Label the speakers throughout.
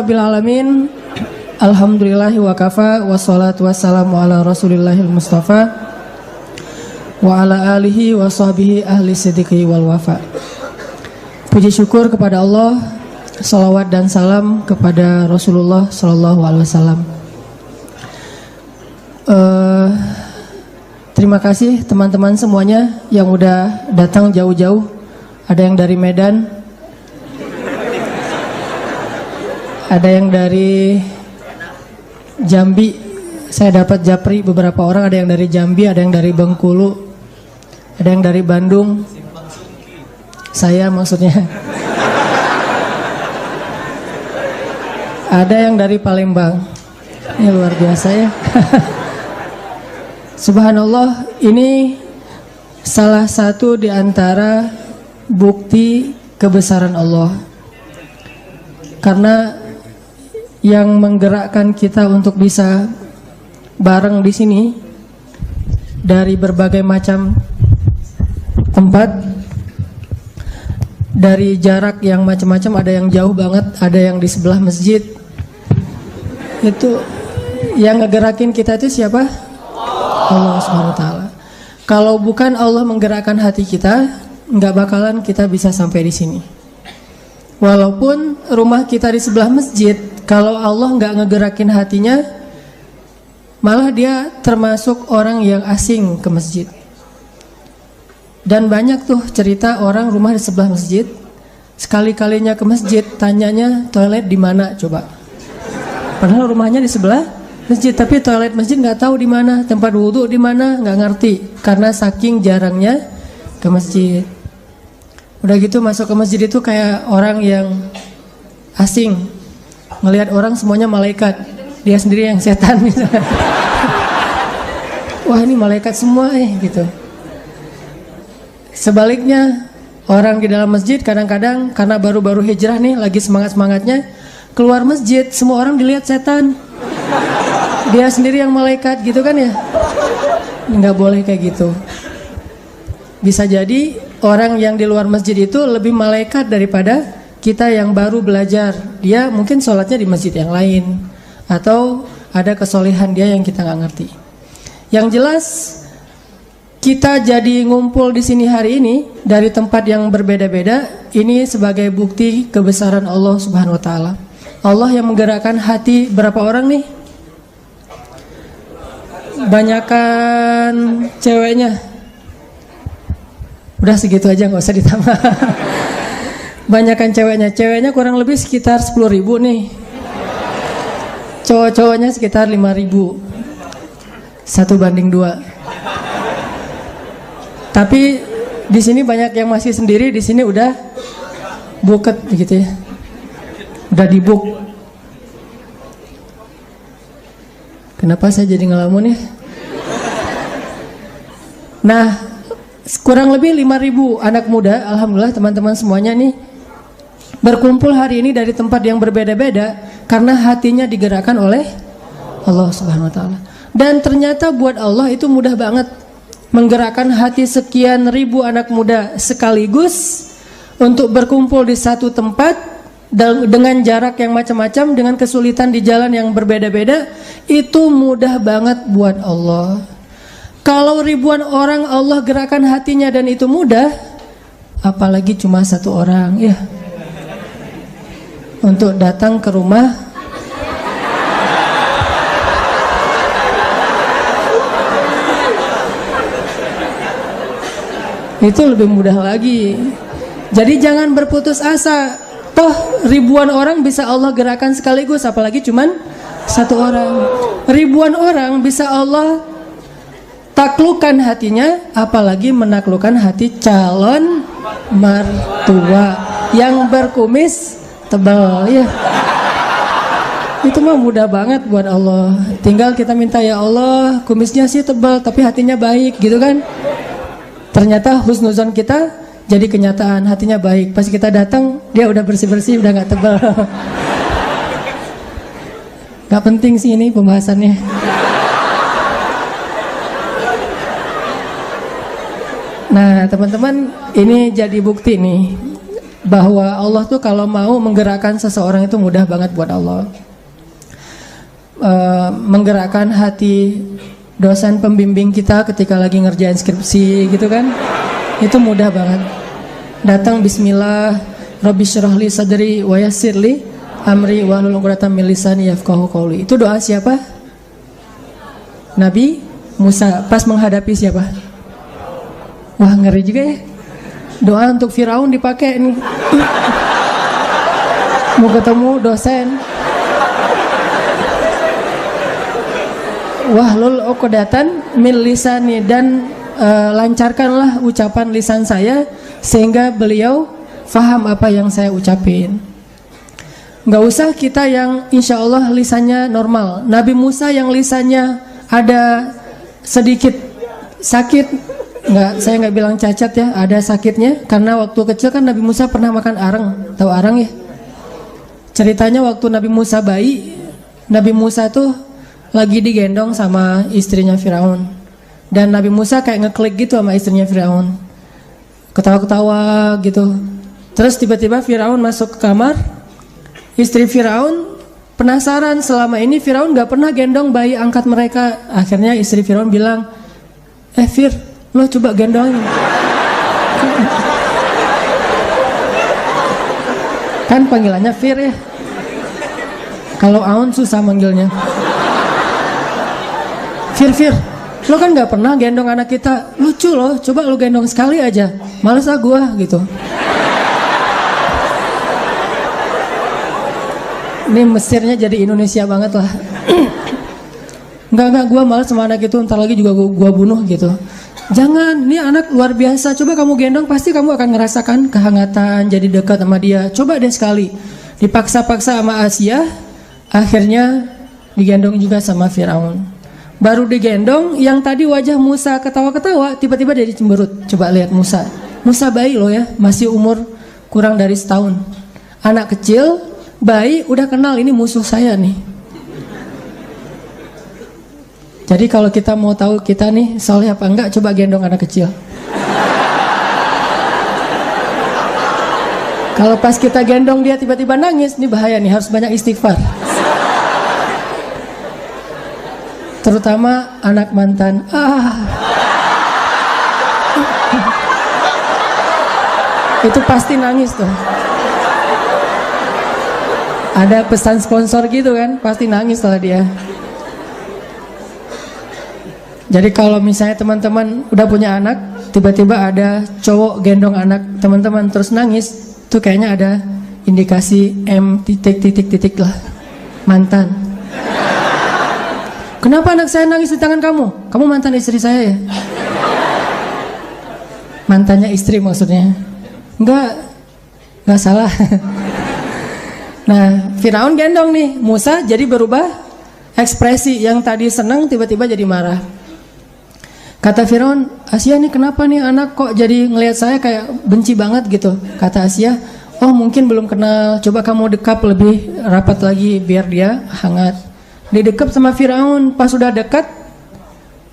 Speaker 1: Rabbil Alamin. Alhamdulillahi wa kafa. Wassalatu wassalamu ala rasulillahil mustafa wa ala alihi wa sahbihi ahli siddiqi wal wafa. Puji syukur kepada Allah, salawat dan salam kepada Rasulullah sallallahu alaihi wasallam. Terima kasih teman-teman semuanya yang udah datang jauh-jauh. Ada yang dari Medan, ada yang dari Jambi. Saya dapat japri beberapa orang. Ada yang dari Jambi, ada yang dari Bengkulu, ada yang dari Bandung. Saya maksudnya. Ada yang dari Palembang. Ini luar biasa ya. Subhanallah, ini salah satu di antara bukti kebesaran Allah. Karena yang menggerakkan kita untuk bisa bareng di sini dari berbagai macam tempat, dari jarak yang macam-macam, ada yang jauh banget, ada yang di sebelah masjid. Itu yang ngegerakin kita itu siapa? Allah Subhanahu wa taala. Kalau bukan Allah menggerakkan hati kita, nggak bakalan kita bisa sampai di sini. Walaupun rumah kita di sebelah masjid, kalau Allah nggak ngegerakin hatinya, malah dia termasuk orang yang asing ke masjid. Dan banyak tuh cerita orang rumah di sebelah masjid, sekali-kalinya ke masjid, tanyanya toilet di mana coba. Padahal rumahnya di sebelah masjid, tapi toilet masjid nggak tahu di mana, tempat wudhu di mana nggak ngerti, karena saking jarangnya ke masjid. Udah gitu masuk ke masjid itu kayak orang yang asing, ngelihat orang semuanya malaikat, dia sendiri yang setan misalnya. Wah ini malaikat semua gitu. Sebaliknya orang di dalam masjid kadang-kadang karena baru-baru hijrah nih, lagi semangat-semangatnya, keluar masjid semua orang dilihat setan, dia sendiri yang malaikat gitu kan ya. Nggak boleh kayak gitu. Bisa jadi orang yang di luar masjid itu lebih malaikat daripada kita yang baru belajar. Dia mungkin sholatnya di masjid yang lain, atau ada kesolehan dia yang kita nggak ngerti. Yang jelas kita jadi ngumpul di sini hari ini dari tempat yang berbeda-beda, ini sebagai bukti kebesaran Allah Subhanahu wa taala. Allah yang menggerakkan hati berapa orang nih? Banyakan ceweknya. Udah segitu aja, nggak usah ditambah. Banyakan ceweknya. Ceweknya kurang lebih sekitar 10.000 nih. Cowok-cowoknya sekitar 5.000. 1:2. Tapi di sini banyak yang masih sendiri. Di sini udah buket begitu ya. Udah dibuk. Kenapa saya jadi ngelamun ya? Nah, kurang lebih 5.000 anak muda, alhamdulillah teman-teman semuanya nih berkumpul hari ini dari tempat yang berbeda-beda karena hatinya digerakkan oleh Allah Subhanahu wa taala. Dan ternyata buat Allah itu mudah banget menggerakkan hati sekian ribu anak muda sekaligus untuk berkumpul di satu tempat dengan jarak yang macam-macam, dengan kesulitan di jalan yang berbeda-beda. Itu mudah banget buat Allah. Kalau ribuan orang Allah gerakan hatinya dan itu mudah, apalagi cuma satu orang ya, untuk datang ke rumah itu lebih mudah lagi. Jadi jangan berputus asa. Toh ribuan orang bisa Allah gerakan sekaligus, apalagi cuman satu orang. Ribuan orang bisa Allah taklukkan hatinya, apalagi menaklukkan hati calon mertua yang berkumis tebal ya. Itu mah mudah banget buat Allah. Tinggal kita minta, ya Allah kumisnya sih tebal tapi hatinya baik gitu kan. Ternyata husnuzon kita jadi kenyataan, hatinya baik. Pas kita datang dia udah bersih-bersih, udah gak tebal. Gak penting sih ini pembahasannya. Nah teman-teman, ini jadi bukti nih. bahwa Allah tuh kalau mau menggerakkan seseorang itu mudah banget buat Allah. Menggerakkan hati dosen pembimbing kita ketika lagi ngerjain skripsi gitu kan, itu mudah banget. Datang bismillah, Rabbi syrahli sadri wa yassirli amri wahlul 'uqdatam min lisani yafqahu qawli. Itu doa siapa? Nabi Musa pas menghadapi siapa? Wah, ngeri juga ya. Doa untuk Firaun dipakai nih. Mau ketemu dosen. Wahlul 'uqdatan min lisani, dan lancarkanlah ucapan lisan saya sehingga beliau faham apa yang saya ucapin. Nggak usah kita yang insya Allah lisannya normal. Nabi Musa yang lisannya ada sedikit sakit, saya nggak bilang cacat ya, ada sakitnya karena waktu kecil kan Nabi Musa pernah makan arang. Tahu arang ya? Ceritanya waktu Nabi Musa bayi, Nabi Musa tuh lagi digendong sama istrinya Firaun, dan Nabi Musa kayak ngeklik gitu sama istrinya Firaun, ketawa-ketawa gitu. Terus tiba-tiba Firaun masuk ke kamar. Istri Firaun penasaran, selama ini Firaun gak pernah gendong bayi angkat mereka. Akhirnya istri Firaun bilang, Fir, lo coba gendongin. Kan panggilannya Fir ya, kalau Aun susah manggilnya. Fir, lo kan gak pernah gendong anak kita, lucu loh, coba lo gendong sekali aja. Males ah gua gitu. Ini Mesirnya jadi Indonesia banget lah. Enggak, gua males sama anak itu, ntar lagi juga gua bunuh gitu. Jangan, ini anak luar biasa, coba kamu gendong, pasti kamu akan ngerasakan kehangatan, jadi dekat sama dia. Coba deh sekali. Dipaksa-paksa sama Asia, akhirnya digendong juga sama Firaun. Baru digendong, yang tadi wajah Musa ketawa-ketawa, tiba-tiba jadi cemberut. Coba lihat Musa. Musa bayi loh ya, masih umur kurang dari setahun. Anak kecil, bayi udah kenal ini musuh saya nih. Jadi kalau kita mau tahu kita nih soleh apa enggak, coba gendong anak kecil. Kalau pas kita gendong dia tiba-tiba nangis, ini bahaya nih, harus banyak istighfar. Terutama anak mantan. Itu pasti nangis tuh. Ada pesan sponsor gitu kan, pasti nangis lah dia. Jadi kalau misalnya teman-teman udah punya anak, tiba-tiba ada cowok gendong anak teman-teman terus nangis, tuh kayaknya ada indikasi M titik lah, mantan. Kenapa anak saya nangis di tangan kamu? Kamu mantan istri saya ya? Mantannya istri maksudnya. Enggak salah. Nah, Firaun gendong nih Musa, jadi berubah ekspresi, yang tadi senang tiba-tiba jadi marah. Kata Firaun, Asia nih kenapa nih anak kok jadi ngelihat saya kayak benci banget gitu. Kata Asia, oh mungkin belum kenal, coba kamu dekap lebih rapat lagi biar dia hangat. Didekap sama Firaun, pas sudah dekat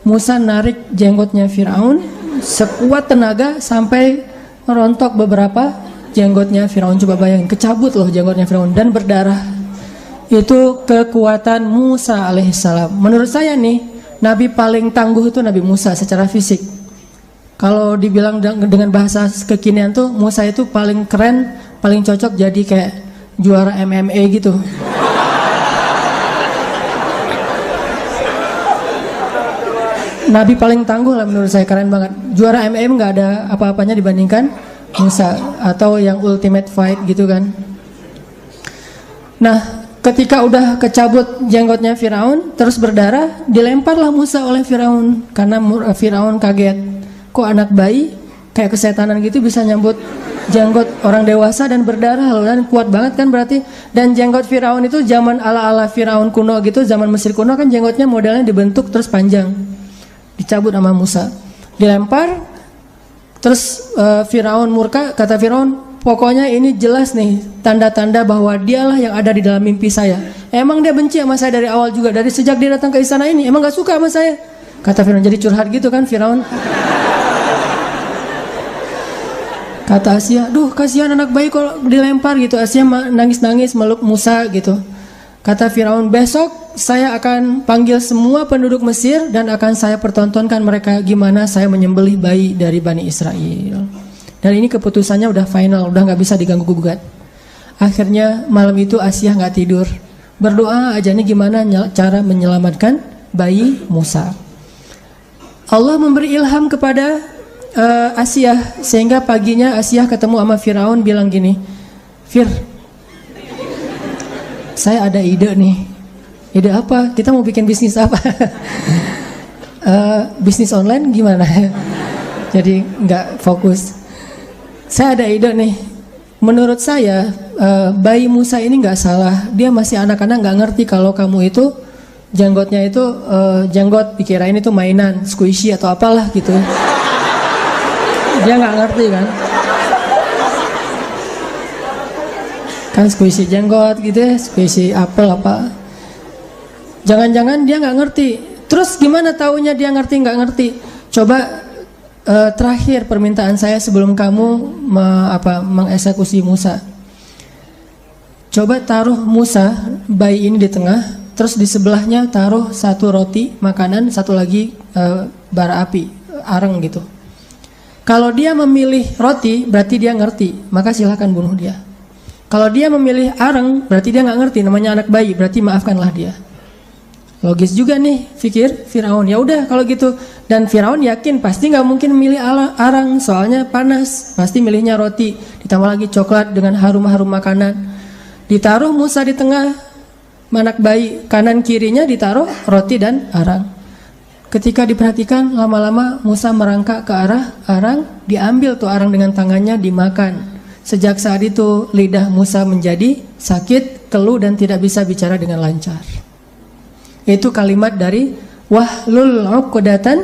Speaker 1: Musa narik jenggotnya Firaun sekuat tenaga sampai merontok beberapa jenggotnya Firaun. Coba bayangin, kecabut loh jenggotnya Firaun dan berdarah. Itu kekuatan Musa alaihissalam. Menurut saya nih, Nabi paling tangguh itu Nabi Musa secara fisik. Kalau dibilang dengan bahasa kekinian tuh, Musa itu paling keren, paling cocok jadi kayak juara MMA gitu. Nabi paling tangguh lah menurut saya, keren banget. Juara MMA nggak ada apa-apanya dibandingkan Musa, atau yang ultimate fight gitu kan. Nah, ketika udah kecabut jenggotnya Firaun terus berdarah, dilemparlah Musa oleh Firaun karena Firaun kaget. Kok anak bayi kayak kesetanan gitu bisa nyambut jenggot orang dewasa dan berdarah loh, dan kuat banget kan berarti. Dan jenggot Firaun itu zaman ala-ala Firaun kuno gitu, zaman Mesir kuno kan jenggotnya modelnya dibentuk terus panjang. Dicabut sama Musa, dilempar, terus Firaun murka. Kata Firaun, pokoknya ini jelas nih tanda-tanda bahwa dialah yang ada di dalam mimpi saya. Emang dia benci sama saya dari awal juga, dari sejak dia datang ke istana ini emang gak suka sama saya. Kata Firaun, jadi curhat gitu kan Firaun. Kata Asia, duh kasihan anak bayi kalau dilempar gitu. Asia nangis-nangis meluk Musa gitu. Kata Firaun, besok saya akan panggil semua penduduk Mesir dan akan saya pertontonkan mereka gimana saya menyembelih bayi dari Bani Israel. Dan ini keputusannya udah final, udah gak bisa diganggu gugat. Akhirnya malam itu Asia gak tidur, berdoa aja nih gimana cara menyelamatkan bayi Musa. Allah memberi ilham kepada Asia, sehingga paginya Asia ketemu sama Firaun bilang gini, Fir, saya ada ide nih. Ide apa? Kita mau bikin bisnis apa? Bisnis online gimana? Jadi nggak fokus. Saya ada ide nih. Menurut saya bayi Musa ini nggak salah. Dia masih anak-anak, nggak ngerti kalau kamu itu janggotnya itu janggot dikirain itu mainan, squishy atau apalah gitu. Dia nggak ngerti kan squishy jenggot gitu ya, squishy apel apa. Jangan-jangan dia nggak ngerti. Terus gimana taunya dia ngerti nggak ngerti? Coba terakhir permintaan saya sebelum kamu mengeksekusi Musa. Coba taruh Musa bayi ini di tengah, terus di sebelahnya taruh satu roti makanan, satu lagi bara api, areng gitu. Kalau dia memilih roti, berarti dia ngerti, maka silahkan bunuh dia. Kalau dia memilih areng, berarti dia nggak ngerti, namanya anak bayi, berarti maafkanlah dia. Logis juga nih, pikir Firaun. Ya udah kalau gitu. Dan Firaun yakin pasti nggak mungkin memilih areng, soalnya panas. Pasti milihnya roti, ditambah lagi coklat dengan harum-harum makanan. Ditaruh Musa di tengah, anak bayi, kanan kirinya ditaruh roti dan arang. Ketika diperhatikan, lama-lama Musa merangkak ke arah arang, diambil tuh arang dengan tangannya, dimakan. Sejak saat itu lidah Musa menjadi sakit, keluh dan tidak bisa bicara dengan lancar. Itu kalimat dari wahlul 'uqdatan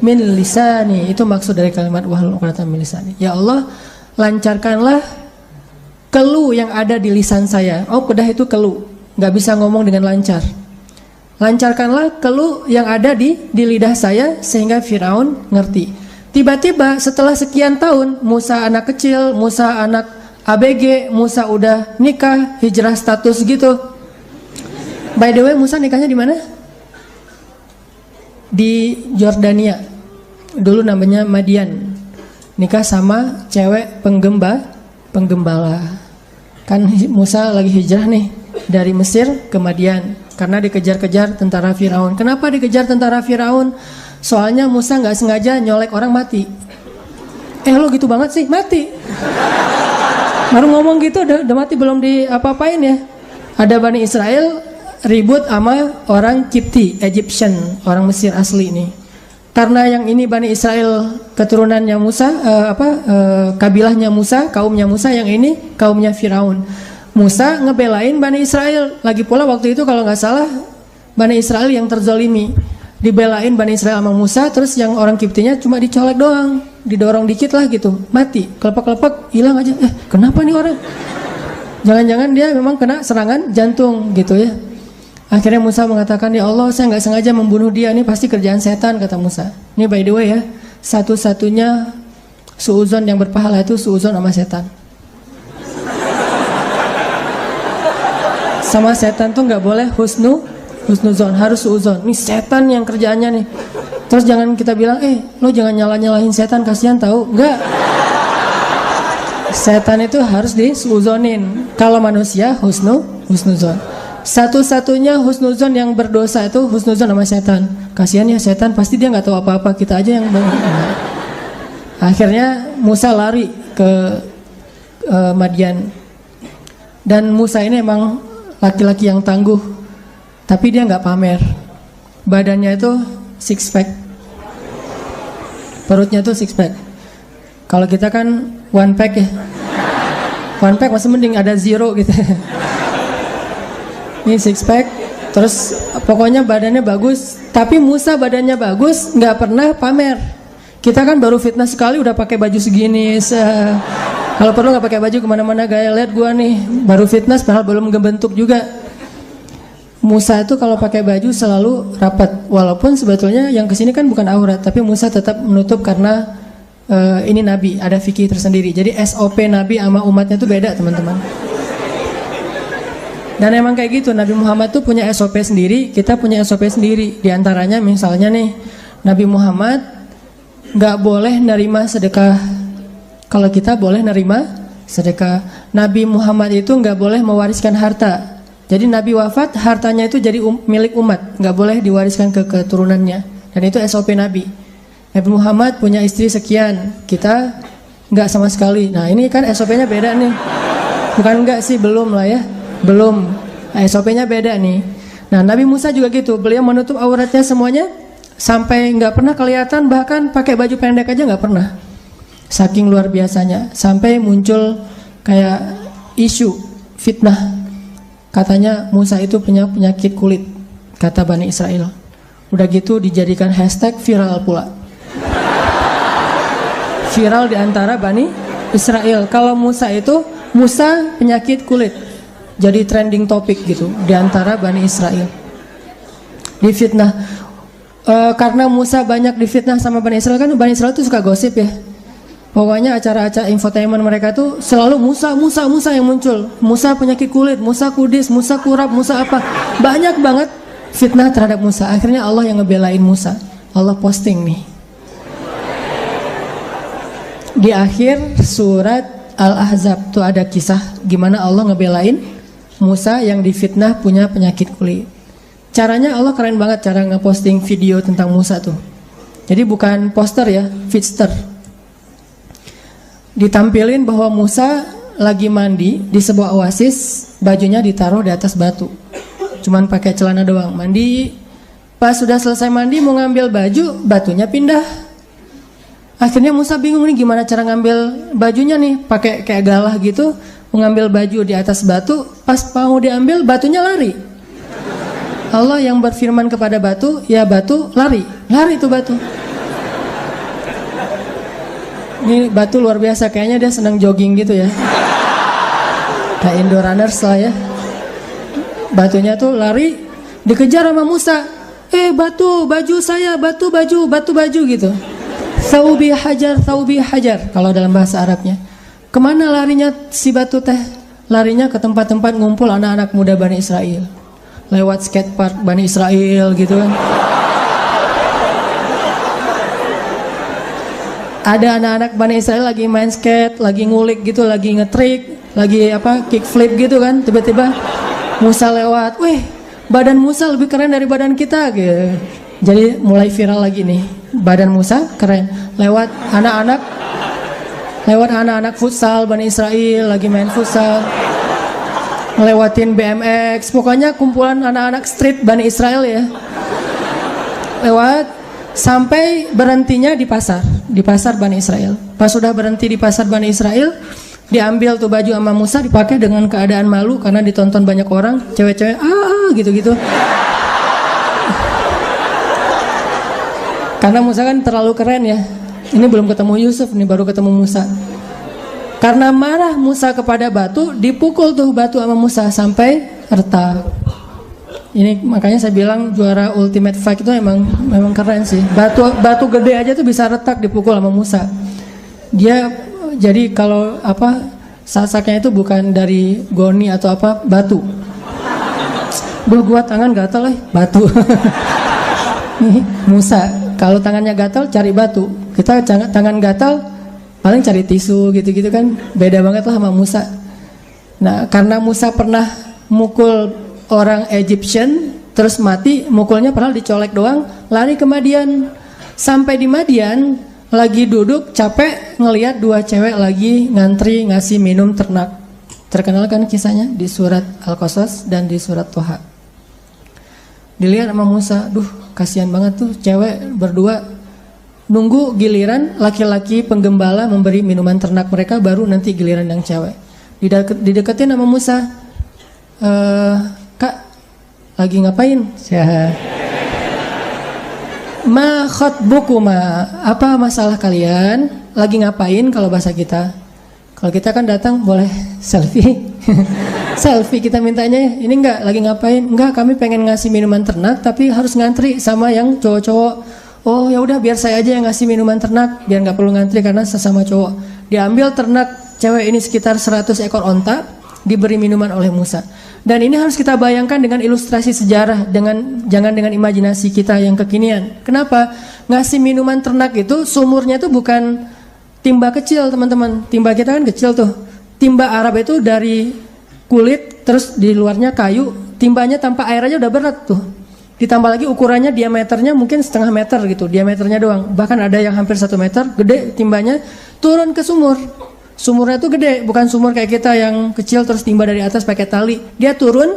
Speaker 1: min lisani. Itu maksud dari kalimat wahlul 'uqdatan min lisani. Ya Allah, lancarkanlah keluh yang ada di lisan saya. Uqdah itu keluh, nggak bisa ngomong dengan lancar. Lancarkanlah keluh yang ada di lidah saya sehingga Firaun ngerti. Tiba-tiba setelah sekian tahun, Musa anak kecil, Musa anak ABG, Musa udah nikah, hijrah status gitu. By the way, Musa nikahnya di mana? Di Jordania. Dulu namanya Madian. Nikah sama cewek penggembala. Kan Musa lagi hijrah nih dari Mesir ke Madian karena dikejar-kejar tentara Firaun. Kenapa dikejar tentara Firaun? Soalnya Musa nggak sengaja nyolek orang mati. Lo gitu banget sih, mati. Baru ngomong gitu udah mati, belum diapa-apain ya. Ada Bani Israel ribut sama orang Kipti, Egyptian, orang Mesir asli nih. Karena yang ini Bani Israel keturunannya Musa, kabilahnya Musa, kaumnya Musa, yang ini kaumnya Firaun. Musa ngebelain Bani Israel. Lagi pula waktu itu kalau nggak salah Bani Israel yang terzolimi, dibelain Bani Israel sama Musa. Terus yang orang Kiptinya cuma dicolek doang, didorong dikit lah gitu, mati, kelepek-kelepek, hilang aja. Kenapa nih orang? Jangan-jangan dia memang kena serangan jantung gitu ya. Akhirnya Musa mengatakan, ya Allah, saya nggak sengaja membunuh dia, ini pasti kerjaan setan, kata Musa. Ini by the way ya, satu-satunya suuzon yang berpahala itu suuzon sama setan. Sama setan tuh nggak boleh husnuzon, harus suuzon. Ini setan yang kerjaannya nih. Terus jangan kita bilang, lo jangan nyalahin setan, kasihan tahu. Enggak. Setan itu harus disuuzonin. Kalau manusia husnuzon. Satu-satunya husnuzon yang berdosa itu husnuzon sama setan. Kasihan ya setan, pasti dia nggak tahu apa-apa, kita aja yang Akhirnya Musa lari ke Madian. Dan Musa ini emang laki-laki yang tangguh, tapi dia nggak pamer. Badannya itu six pack, perutnya tuh six pack. Kalau kita kan one pack ya, one pack masih mending ada zero gitu. Ini six pack, terus pokoknya badannya bagus. Tapi Musa badannya bagus, nggak pernah pamer. Kita kan baru fitness sekali udah pakai baju segini. Kalau perlu nggak pakai baju kemana-mana, gaya lihat gua nih baru fitness padahal belum ngebentuk juga. Musa itu kalau pakai baju selalu rapat, walaupun sebetulnya yang kesini kan bukan aurat, tapi Musa tetap menutup karena ini Nabi, ada fikih tersendiri. Jadi SOP Nabi sama umatnya tuh beda teman-teman. Dan emang kayak gitu, Nabi Muhammad tuh punya SOP sendiri, kita punya SOP sendiri. Di antaranya misalnya nih, Nabi Muhammad nggak boleh nerima sedekah. Kalau kita boleh nerima sedekah. Nabi Muhammad itu nggak boleh mewariskan harta. Jadi Nabi wafat, hartanya itu jadi milik umat, nggak boleh diwariskan ke keturunannya. Dan itu SOP Nabi. Nabi Muhammad punya istri sekian, kita nggak sama sekali. Nah ini kan SOP-nya beda nih. Bukan nggak sih, belum lah ya. Belum, SOP-nya beda nih. Nah Nabi Musa juga gitu, beliau menutup auratnya semuanya sampai nggak pernah kelihatan, bahkan pakai baju pendek aja nggak pernah. Saking luar biasanya, sampai muncul kayak isu fitnah, katanya Musa itu punya penyakit kulit, kata Bani Israel. Udah gitu dijadikan hashtag viral pula, viral di antara Bani Israel. Kalau Musa itu, Musa penyakit kulit, jadi trending topik gitu di antara Bani Israel. Difitnah, karena Musa banyak difitnah sama Bani Israel, kan Bani Israel tuh suka gosip ya. Pokoknya acara-acara infotainment mereka tuh selalu Musa yang muncul. Musa penyakit kulit, Musa kudis, Musa kurap, Musa apa. Banyak banget fitnah terhadap Musa. Akhirnya Allah yang ngebelain Musa. Allah posting nih. Di akhir surat Al-Ahzab tuh ada kisah gimana Allah ngebelain Musa yang difitnah punya penyakit kulit. Caranya Allah keren banget, cara ngeposting video tentang Musa tuh. Jadi bukan poster ya, fitster. Ditampilin bahwa Musa lagi mandi di sebuah oasis, bajunya ditaruh di atas batu, cuman pakai celana doang, mandi. Pas sudah selesai mandi mau ngambil baju, batunya pindah. Akhirnya Musa bingung nih gimana cara ngambil bajunya nih, pakai kayak galah gitu, mau ngambil baju di atas batu, pas mau diambil batunya lari. Allah yang berfirman kepada batu, ya batu lari tuh batu. Ini batu luar biasa, kayaknya dia senang jogging gitu ya, kayak indoor runners lah ya. Batunya tuh lari, dikejar sama Musa. Batu, baju saya, batu baju gitu. Thawbi hajar kalau dalam bahasa Arabnya. Kemana larinya si batu teh? Larinya ke tempat-tempat ngumpul anak-anak muda Bani Israel, lewat skatepark Bani Israel gitu kan. Ada anak-anak Bani Israel lagi main skate, lagi ngulik gitu, lagi ngetrik, lagi kickflip gitu kan. Tiba-tiba Musa lewat, wih badan Musa lebih keren dari badan kita gitu. Jadi mulai viral lagi nih, badan Musa keren. Lewat anak-anak futsal Bani Israel lagi main futsal, ngelewatin BMX, pokoknya kumpulan anak-anak street Bani Israel ya. Lewat sampai berhentinya di pasar Bani Israel. Pas sudah berhenti di pasar Bani Israel, diambil tuh baju sama Musa, dipakai dengan keadaan malu karena ditonton banyak orang, cewek-cewek gitu-gitu. Karena Musa kan terlalu keren ya. Ini belum ketemu Yusuf nih, baru ketemu Musa. Karena marah Musa kepada batu, dipukul tuh batu sama Musa sampai retak. Ini makanya saya bilang juara Ultimate Fight itu memang keren sih. Batu gede aja tuh bisa retak dipukul sama Musa. Dia jadi kalau sasaknya itu bukan dari goni atau batu. Gua tangan gatal batu. Musa kalau tangannya gatal cari batu. Kita tangan gatal paling cari tisu gitu-gitu kan. Beda banget lah sama Musa. Nah, karena Musa pernah mukul orang Egyptian terus mati, mukulnya padahal dicolek doang, lari ke Madian. Sampai di Madian lagi duduk capek ngelihat dua cewek lagi ngantri ngasih minum ternak. Terkenal kan kisahnya di surat Al-Qasas dan di surat Toha. Dilihat sama Musa, kasihan banget tuh cewek berdua, nunggu giliran laki-laki penggembala memberi minuman ternak mereka, baru nanti giliran yang cewek. Dideketin sama Musa, Kak, lagi ngapain? Ma khotbukuma, apa masalah kalian? Lagi ngapain kalau bahasa kita? Kalau kita kan datang boleh selfie. Selfie kita mintanya, ini enggak lagi ngapain? Enggak, kami pengen ngasih minuman ternak tapi harus ngantri sama yang cowok-cowok. Oh ya udah biar saya aja yang ngasih minuman ternak, biar nggak perlu ngantri karena sesama cowok. Diambil ternak cewek ini sekitar 100 ekor onta, diberi minuman oleh Musa. Dan ini harus kita bayangkan dengan ilustrasi sejarah, jangan dengan imajinasi kita yang kekinian. Kenapa? Ngasih minuman ternak itu sumurnya itu bukan timba kecil teman-teman. Timba kita kan kecil tuh. Timba Arab itu dari kulit, terus di luarnya kayu. Timbanya tanpa air aja udah berat tuh. Ditambah lagi ukurannya diameternya mungkin setengah meter gitu, diameternya doang. Bahkan ada yang hampir 1 meter, gede timbanya, turun ke sumur. Sumurnya tuh gede, bukan sumur kayak kita yang kecil terus timba dari atas pakai tali. Dia turun,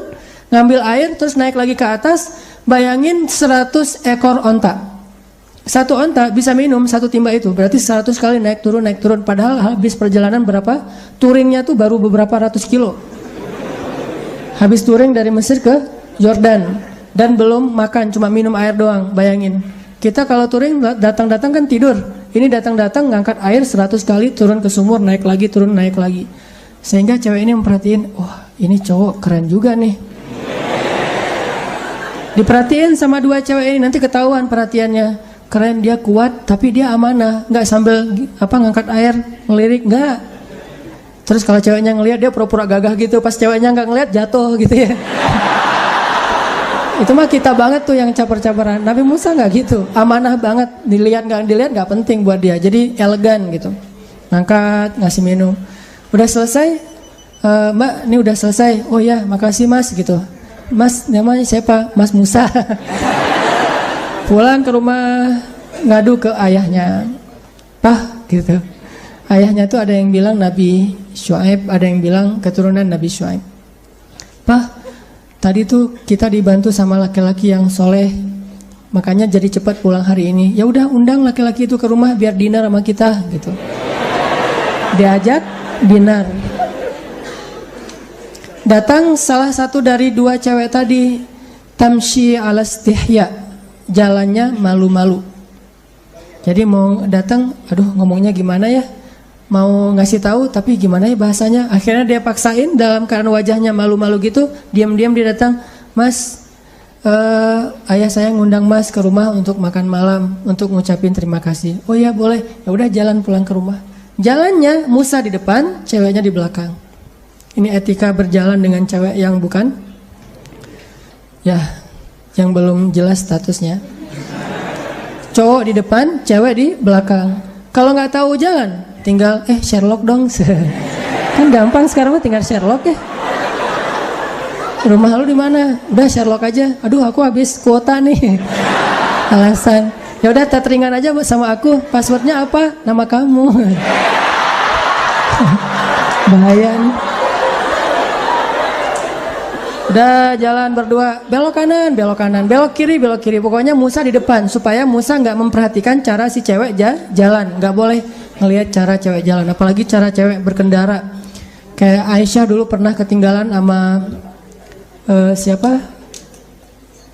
Speaker 1: ngambil air, terus naik lagi ke atas. Bayangin 100 ekor onta. Satu onta bisa minum satu timba itu, berarti 100 kali naik turun. Padahal habis perjalanan berapa? Touringnya tuh baru beberapa ratus kilo. Habis touring dari Mesir ke Yordan. Dan belum makan, cuma minum air doang, bayangin. Kita kalau touring datang-datang kan tidur. Ini datang-datang ngangkat air 100 kali, turun ke sumur, naik lagi, turun, naik lagi. Sehingga cewek ini memperhatiin, wah ini cowok keren juga nih. Diperhatiin sama 2 cewek ini, nanti ketahuan perhatiannya. Keren, dia kuat, tapi dia amanah. Nggak sambil ngangkat air, ngelirik, nggak. Terus kalau ceweknya ngelihat, dia pura-pura gagah gitu. Pas ceweknya nggak ngelihat, jatuh gitu ya. Itu mah kita banget tuh yang caper-caperan. Nabi Musa nggak gitu, amanah banget, dilihat nggak penting buat dia. Jadi elegan gitu, ngangkat, ngasih minum. Udah selesai, Mbak, ini udah selesai. Oh ya, makasih Mas gitu. Mas namanya siapa? Mas Musa. Pulang ke rumah ngadu ke ayahnya, Pah gitu. Ayahnya tuh ada yang bilang Nabi Syuaib, ada yang bilang keturunan Nabi Syuaib. Pah, tadi tuh kita dibantu sama laki-laki yang soleh, makanya jadi cepat pulang hari ini. Ya udah undang laki-laki itu ke rumah biar dinner sama kita gitu. Diajak dinner. Datang salah satu dari 2 cewek tadi, tamshi ala istihya, jalannya malu-malu. Jadi mau datang, aduh ngomongnya gimana ya? Mau ngasih tahu tapi gimana ya bahasanya. Akhirnya dia paksain dalam keadaan wajahnya malu-malu gitu. Diam-diam dia datang, Mas, ayah saya ngundang Mas ke rumah untuk makan malam, untuk ngucapin terima kasih. Oh ya boleh. Ya udah jalan pulang ke rumah. Jalannya Musa di depan, ceweknya di belakang. Ini etika berjalan dengan cewek yang bukan, ya, yang belum jelas statusnya. Cowok di depan, cewek di belakang. Kalau nggak tahu jalan, tinggal Sherlock dong. Kan gampang sekarang mah tinggal Sherlock ya. Rumah lu di mana? Udah Sherlock aja. Aduh aku habis kuota nih. Alasan. Ya udah teteringan aja sama aku. Passwordnya apa? Nama kamu. Bahaya nih. Udah jalan berdua, belok kanan, belok kiri. Pokoknya Musa di depan supaya Musa nggak memperhatikan cara si cewek jalan. Nggak boleh ngelihat cara cewek jalan, apalagi cara cewek berkendara. Kayak Aisyah dulu pernah ketinggalan sama siapa?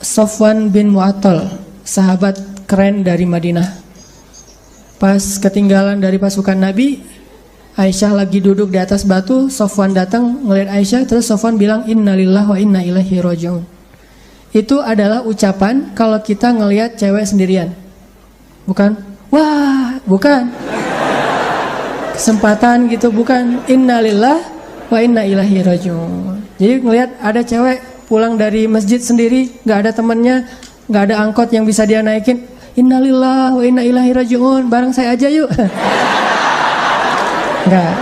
Speaker 1: Sofwan bin Mu'attal, sahabat keren dari Madinah. Pas ketinggalan dari pasukan Nabi, Aisyah lagi duduk di atas batu, Sofwan datang ngelihat Aisyah, terus Sofwan bilang innalillahi wa inna ilaihi raji'un. Itu adalah ucapan kalau kita ngelihat cewek sendirian. Bukan, wah, bukan. Kesempatan gitu, bukan. Innalillahi wa inna ilaihi raji'un. Jadi ngelihat ada cewek pulang dari masjid sendiri, nggak ada temennya, nggak ada angkot yang bisa dia naikin. Innalillahi wa inna ilaihi raji'un. Bareng saya aja yuk. Enggak.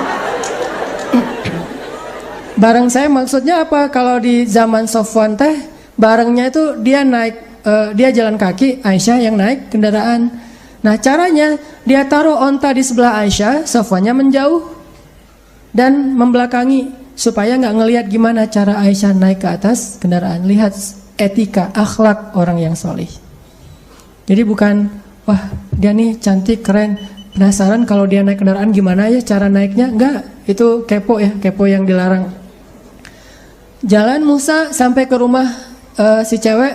Speaker 1: Bareng saya maksudnya apa? Kalau di zaman Sofwan teh, barengnya itu dia naik, dia jalan kaki, Aisyah yang naik kendaraan. Nah caranya dia taruh onta di sebelah Aisyah, Sofwannya menjauh dan membelakangi supaya nggak ngelihat gimana cara Aisyah naik ke atas kendaraan. Lihat etika, akhlak orang yang solih. Jadi bukan, wah dia nih cantik, keren. Penasaran kalau dia naik kendaraan gimana ya cara naiknya? Enggak, itu kepo ya, kepo yang dilarang. Jalan Musa sampai ke rumah si cewek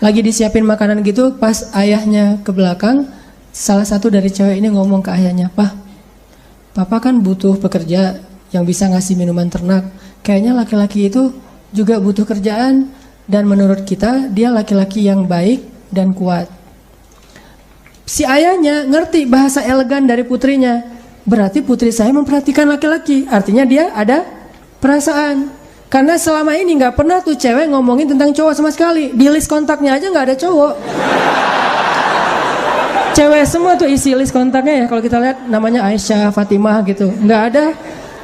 Speaker 1: lagi disiapin makanan gitu. Pas ayahnya ke belakang, salah satu dari cewek ini ngomong ke ayahnya, Papa kan butuh pekerja yang bisa ngasih minuman ternak. Kayaknya laki-laki itu juga butuh kerjaan. Dan menurut kita dia laki-laki yang baik dan kuat. Si ayahnya ngerti bahasa elegan dari putrinya. Berarti putri saya memperhatikan laki-laki. Artinya dia ada perasaan. Karena selama ini nggak pernah tuh cewek ngomongin tentang cowok sama sekali. Di list kontaknya aja nggak ada cowok. Cewek semua tuh isi list kontaknya ya. Kalau kita lihat namanya Aisyah, Fatimah gitu. Nggak ada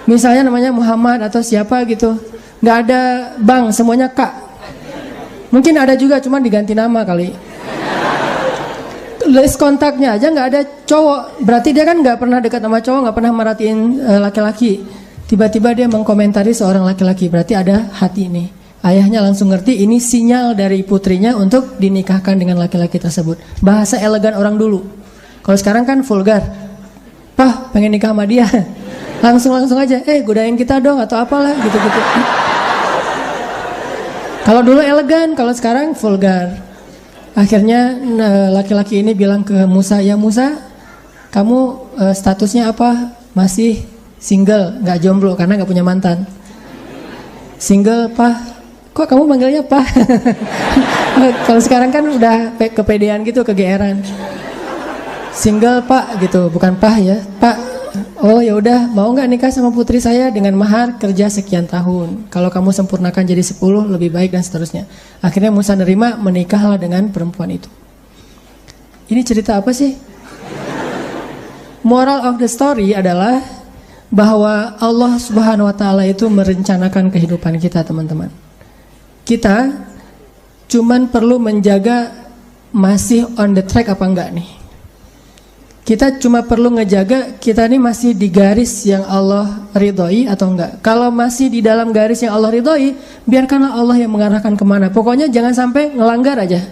Speaker 1: misalnya namanya Muhammad atau siapa gitu. Nggak ada Bang, semuanya Kak. Mungkin ada juga cuman diganti nama kali. List kontaknya aja nggak ada cowok. Berarti dia kan nggak pernah dekat sama cowok, nggak pernah merhatiin laki-laki. Tiba-tiba dia mengkomentari seorang laki-laki. Berarti ada hati nih. Ayahnya langsung ngerti ini sinyal dari putrinya untuk dinikahkan dengan laki-laki tersebut. Bahasa elegan orang dulu. Kalau sekarang kan vulgar. Pah, pengen nikah sama dia. Langsung aja, godain kita dong atau apalah gitu-gitu. Kalau dulu elegan, kalau sekarang vulgar. Akhirnya laki-laki ini bilang ke Musa, ya Musa, kamu statusnya apa? Masih single, nggak jomblo karena nggak punya mantan. Single, Pak. Kok kamu manggilnya Pak? Kalau sekarang kan udah kepedean gitu, kegeeran. Single Pak gitu, bukan Pak ya, Pak. Oh ya udah, mau nggak nikah sama putri saya dengan mahar kerja sekian tahun. Kalau kamu sempurnakan jadi 10 lebih baik dan seterusnya. Akhirnya Musa nerima, menikahlah dengan perempuan itu. Ini cerita apa sih? Moral of the story adalah bahwa Allah Subhanahu wa taala itu merencanakan kehidupan kita, teman-teman. Kita cuman perlu menjaga masih on the track apa enggak nih. Kita cuma perlu ngejaga kita ini masih di garis yang Allah ridhoi atau enggak. Kalau masih di dalam garis yang Allah ridhoi, biarkanlah Allah yang mengarahkan kemana. Pokoknya jangan sampai ngelanggar aja.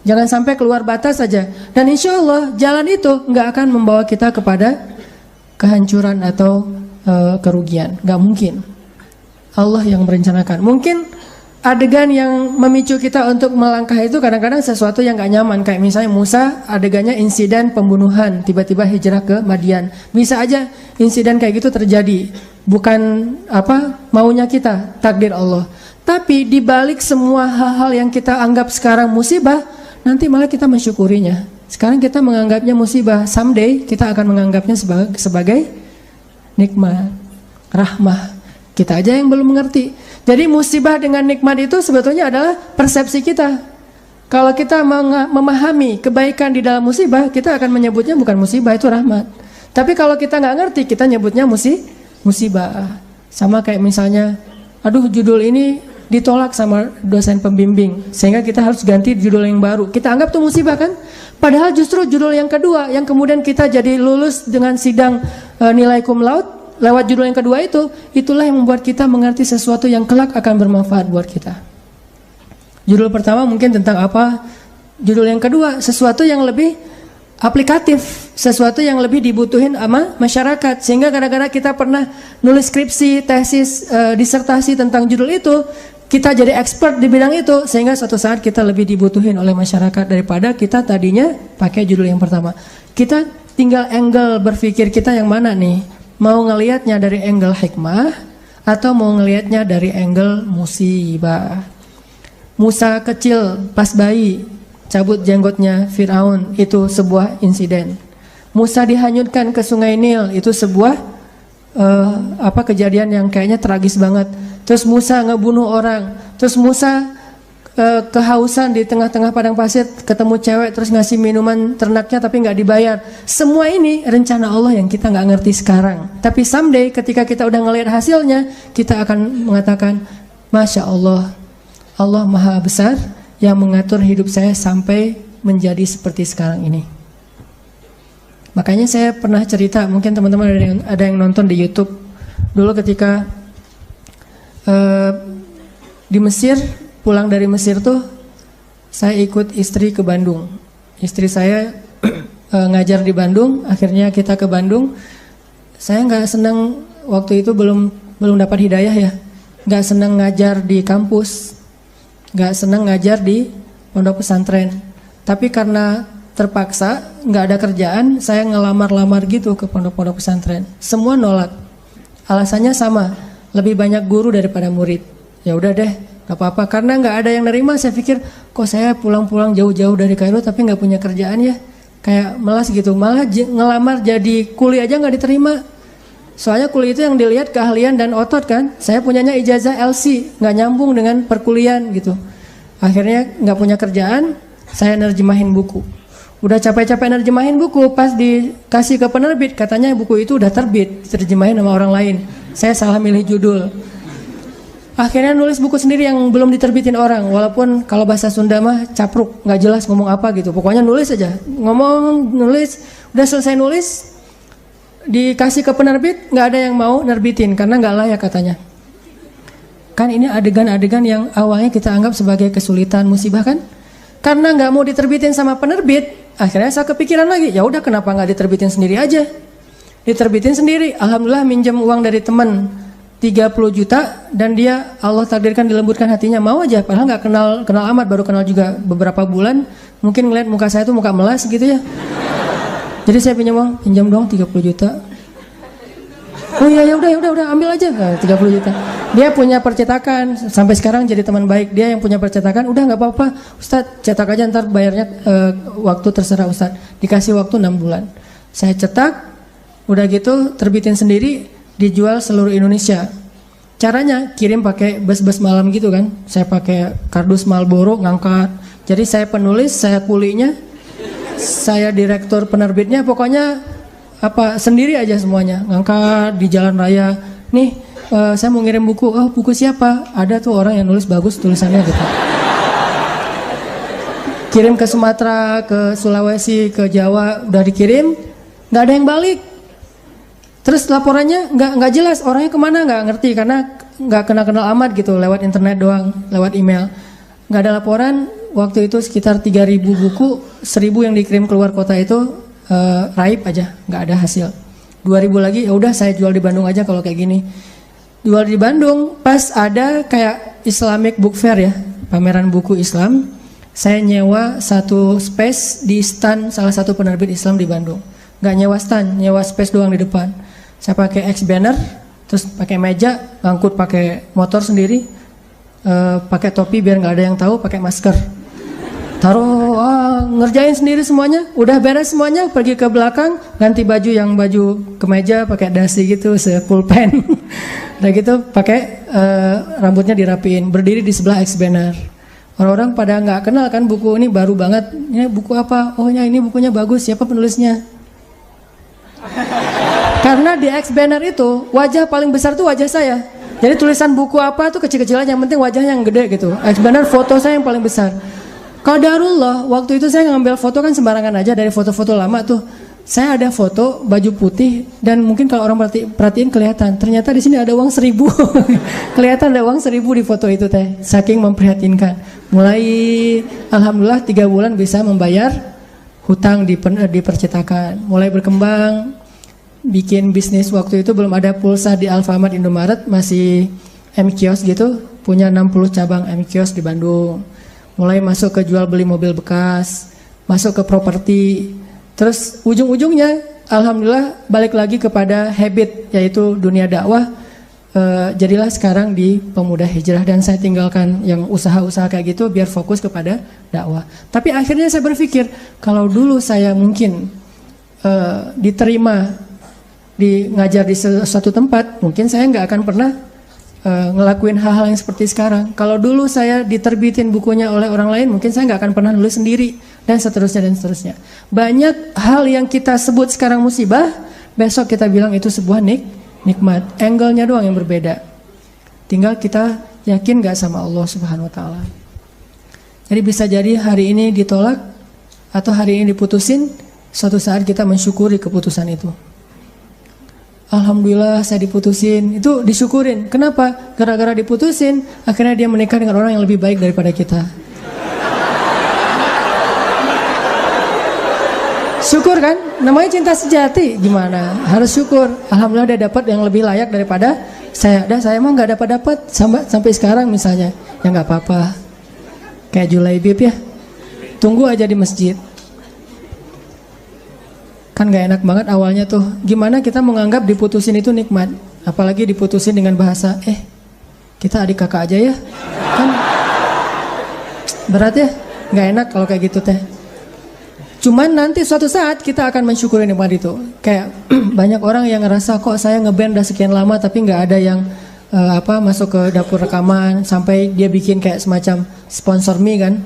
Speaker 1: Jangan sampai keluar batas aja. Dan insya Allah jalan itu enggak akan membawa kita kepada kehancuran atau kerugian. Enggak mungkin. Allah yang merencanakan. Mungkin adegan yang memicu kita untuk melangkah itu kadang-kadang sesuatu yang gak nyaman. Kayak misalnya Musa, adegannya insiden pembunuhan, tiba-tiba hijrah ke Madian. Bisa aja insiden kayak gitu terjadi, bukan maunya kita, takdir Allah. Tapi dibalik semua hal-hal yang kita anggap sekarang musibah, nanti malah kita mensyukurinya. Sekarang kita menganggapnya musibah, someday kita akan menganggapnya sebagai nikmat, rahmah. Kita aja yang belum mengerti. Jadi musibah dengan nikmat itu sebetulnya adalah persepsi kita. Kalau kita memahami kebaikan di dalam musibah, kita akan menyebutnya bukan musibah, itu rahmat. Tapi kalau kita nggak ngerti, kita nyebutnya musibah. Sama kayak misalnya, aduh judul ini ditolak sama dosen pembimbing, sehingga kita harus ganti judul yang baru. Kita anggap itu musibah kan? Padahal justru judul yang kedua, yang kemudian kita jadi lulus dengan sidang nilai cum laude, lewat judul yang kedua itu, itulah yang membuat kita mengerti sesuatu yang kelak akan bermanfaat buat kita. Judul pertama mungkin tentang apa, judul yang kedua sesuatu yang lebih aplikatif, sesuatu yang lebih dibutuhin sama masyarakat. Sehingga kadang-kadang kita pernah nulis skripsi, tesis, disertasi tentang judul itu, kita jadi expert di bidang itu, sehingga suatu saat kita lebih dibutuhin oleh masyarakat daripada kita tadinya pakai judul yang pertama. Kita tinggal angle berpikir kita yang mana nih? Mau ngelihatnya dari angle hikmah atau mau ngelihatnya dari angle musibah. Musa kecil pas bayi cabut jenggotnya Firaun, itu sebuah insiden. Musa dihanyutkan ke Sungai Nil, itu sebuah kejadian yang kayaknya tragis banget. Terus Musa ngebunuh orang. Terus Musa kehausan di tengah-tengah padang pasir, ketemu cewek terus ngasih minuman ternaknya tapi nggak dibayar. Semua ini rencana Allah yang kita nggak ngerti sekarang. Tapi someday ketika kita udah ngelihat hasilnya, kita akan mengatakan, Masya Allah, Allah Maha Besar yang mengatur hidup saya sampai menjadi seperti sekarang ini. Makanya saya pernah cerita, mungkin teman-teman ada yang nonton di YouTube. Dulu ketika di Mesir, pulang dari Mesir tuh, saya ikut istri ke Bandung. Istri saya ngajar di Bandung, akhirnya kita ke Bandung. Saya nggak senang waktu itu belum dapat hidayah ya, nggak senang ngajar di kampus, nggak senang ngajar di pondok pesantren. Tapi karena terpaksa, nggak ada kerjaan, saya ngelamar-lamar gitu ke pondok-pondok pesantren. Semua nolak, alasannya sama, lebih banyak guru daripada murid. Ya udah deh, gak apa-apa, karena gak ada yang nerima. Saya pikir, kok saya pulang-pulang jauh-jauh dari Kairo tapi gak punya kerjaan ya. kayak melas gitu, malah ngelamar jadi kuli aja nggak diterima. Soalnya kuli itu yang dilihat keahlian dan otot kan. Saya punyanya ijazah LC, nggak nyambung dengan perkuliahan gitu. Akhirnya nggak punya kerjaan, saya nerjemahin buku. Udah capek-capek nerjemahin buku, pas dikasih ke penerbit, katanya buku itu udah terbit, diterjemahin sama orang lain. Saya salah milih judul. Akhirnya nulis buku sendiri yang belum diterbitin orang. Walaupun kalau bahasa Sunda mah capruk, nggak jelas ngomong apa gitu. Pokoknya nulis aja, nulis. Udah selesai nulis, dikasih ke penerbit, nggak ada yang mau nerbitin karena nggak layak katanya. Kan ini adegan-adegan yang awalnya kita anggap sebagai kesulitan, musibah kan? Karena nggak mau diterbitin sama penerbit, akhirnya saya kepikiran lagi, ya udah kenapa nggak diterbitin sendiri aja? Diterbitin sendiri. Alhamdulillah minjem uang dari teman 30 juta dan dia Allah takdirkan dilembutkan hatinya, mau aja. Padahal nggak kenal amat, baru kenal juga beberapa bulan. Mungkin ngeliat muka saya tuh muka melas gitu ya. Jadi saya pinjam dong 30 juta. Oh iya ya udah ambil aja. 30 juta. Dia punya percetakan, sampai sekarang jadi teman baik. Dia yang punya percetakan, udah nggak apa-apa Ustadz, cetak aja ntar bayarnya waktu terserah Ustadz. Dikasih waktu 6 bulan. Saya cetak, udah gitu terbitin sendiri, dijual seluruh Indonesia. Caranya kirim pakai bus malam gitu kan. Saya pakai kardus Marlboro ngangkat. Jadi saya penulis, saya kulinya, saya direktur penerbitnya, pokoknya apa sendiri aja semuanya, ngangkat di jalan raya. Nih saya mau ngirim buku. Oh buku siapa? Ada tuh orang yang nulis bagus tulisannya gitu. Kirim ke Sumatera, ke Sulawesi, ke Jawa, udah dikirim, nggak ada yang balik. Terus laporannya nggak jelas, orangnya kemana nggak ngerti karena nggak kenal amat gitu, lewat internet doang, lewat email. Nggak ada laporan. Waktu itu sekitar 3.000 buku, 1.000 yang dikirim keluar kota itu raib aja, nggak ada hasil. 2.000 lagi, ya udah saya jual di Bandung aja kalau kayak gini. Jual di Bandung, pas ada kayak Islamic Book Fair ya, pameran buku Islam. Saya nyewa satu space di stand salah satu penerbit Islam di Bandung. Nggak nyewa stand, nyewa space doang di depan. Saya pakai X banner, terus pakai meja, ngangkut pakai motor sendiri, pakai topi biar nggak ada yang tahu, pakai masker. Taruh, ngerjain sendiri semuanya, udah beres semuanya, pergi ke belakang, ganti baju kemeja, pakai dasi gitu, sepulpen. Udah gitu, pakai rambutnya dirapiin, berdiri di sebelah X banner. Orang-orang pada nggak kenal kan buku ini baru banget. Ini buku apa? Oh ya ini bukunya bagus. Siapa penulisnya? Karena di X banner itu wajah paling besar tuh wajah saya. Jadi tulisan buku apa tuh kecil-kecil aja, yang penting wajahnya yang gede gitu. X banner foto saya yang paling besar. Qadarullah, waktu itu saya ngambil foto kan sembarangan aja dari foto-foto lama tuh. Saya ada foto baju putih dan mungkin kalau orang perhatiin kelihatan. Ternyata di sini ada uang 1.000. Kelihatan ada uang 1.000 di foto itu teh. Saking memprihatinkan. Mulai alhamdulillah 3 bulan bisa membayar hutang di percetakan. Mulai berkembang, bikin bisnis. Waktu itu belum ada pulsa di Alfamart, Indomaret, masih M-Kios gitu. Punya 60 cabang M-Kios di Bandung. Mulai masuk ke jual beli mobil bekas, masuk ke properti, terus ujung-ujungnya alhamdulillah balik lagi kepada habit, yaitu dunia dakwah. Jadilah sekarang di Pemuda Hijrah dan saya tinggalkan yang usaha-usaha kayak gitu biar fokus kepada dakwah. Tapi akhirnya saya berpikir kalau dulu saya mungkin diterima ngajar di suatu tempat, mungkin saya nggak akan pernah ngelakuin hal-hal yang seperti sekarang. Kalau dulu saya diterbitin bukunya oleh orang lain, mungkin saya nggak akan pernah nulis sendiri, dan seterusnya. Banyak hal yang kita sebut sekarang musibah, besok kita bilang itu sebuah nikmat. Angle-nya doang yang berbeda. Tinggal kita yakin nggak sama Allah Subhanahu Wa Taala. Jadi bisa jadi hari ini ditolak atau hari ini diputusin, suatu saat kita mensyukuri keputusan itu. Alhamdulillah saya diputusin, itu disyukurin. Kenapa? Gara-gara diputusin, akhirnya dia menikah dengan orang yang lebih baik daripada kita. Syukur kan? Namanya cinta sejati. Gimana? Harus syukur. Alhamdulillah dia dapat yang lebih layak daripada saya. Dan saya mah nggak dapat sampai sekarang misalnya. Ya nggak apa-apa. Kayak Julaibib ya. Tunggu aja di masjid. Kan gak enak banget awalnya tuh. Gimana kita menganggap diputusin itu nikmat. Apalagi diputusin dengan bahasa kita adik kakak aja ya. Kan berat ya. Gak enak kalau kayak gitu teh. Cuman nanti suatu saat kita akan mensyukuri nikmat itu. Kayak banyak orang yang ngerasa kok saya ngeband udah sekian lama tapi nggak ada yang masuk ke dapur rekaman, sampai dia bikin kayak semacam sponsor me kan.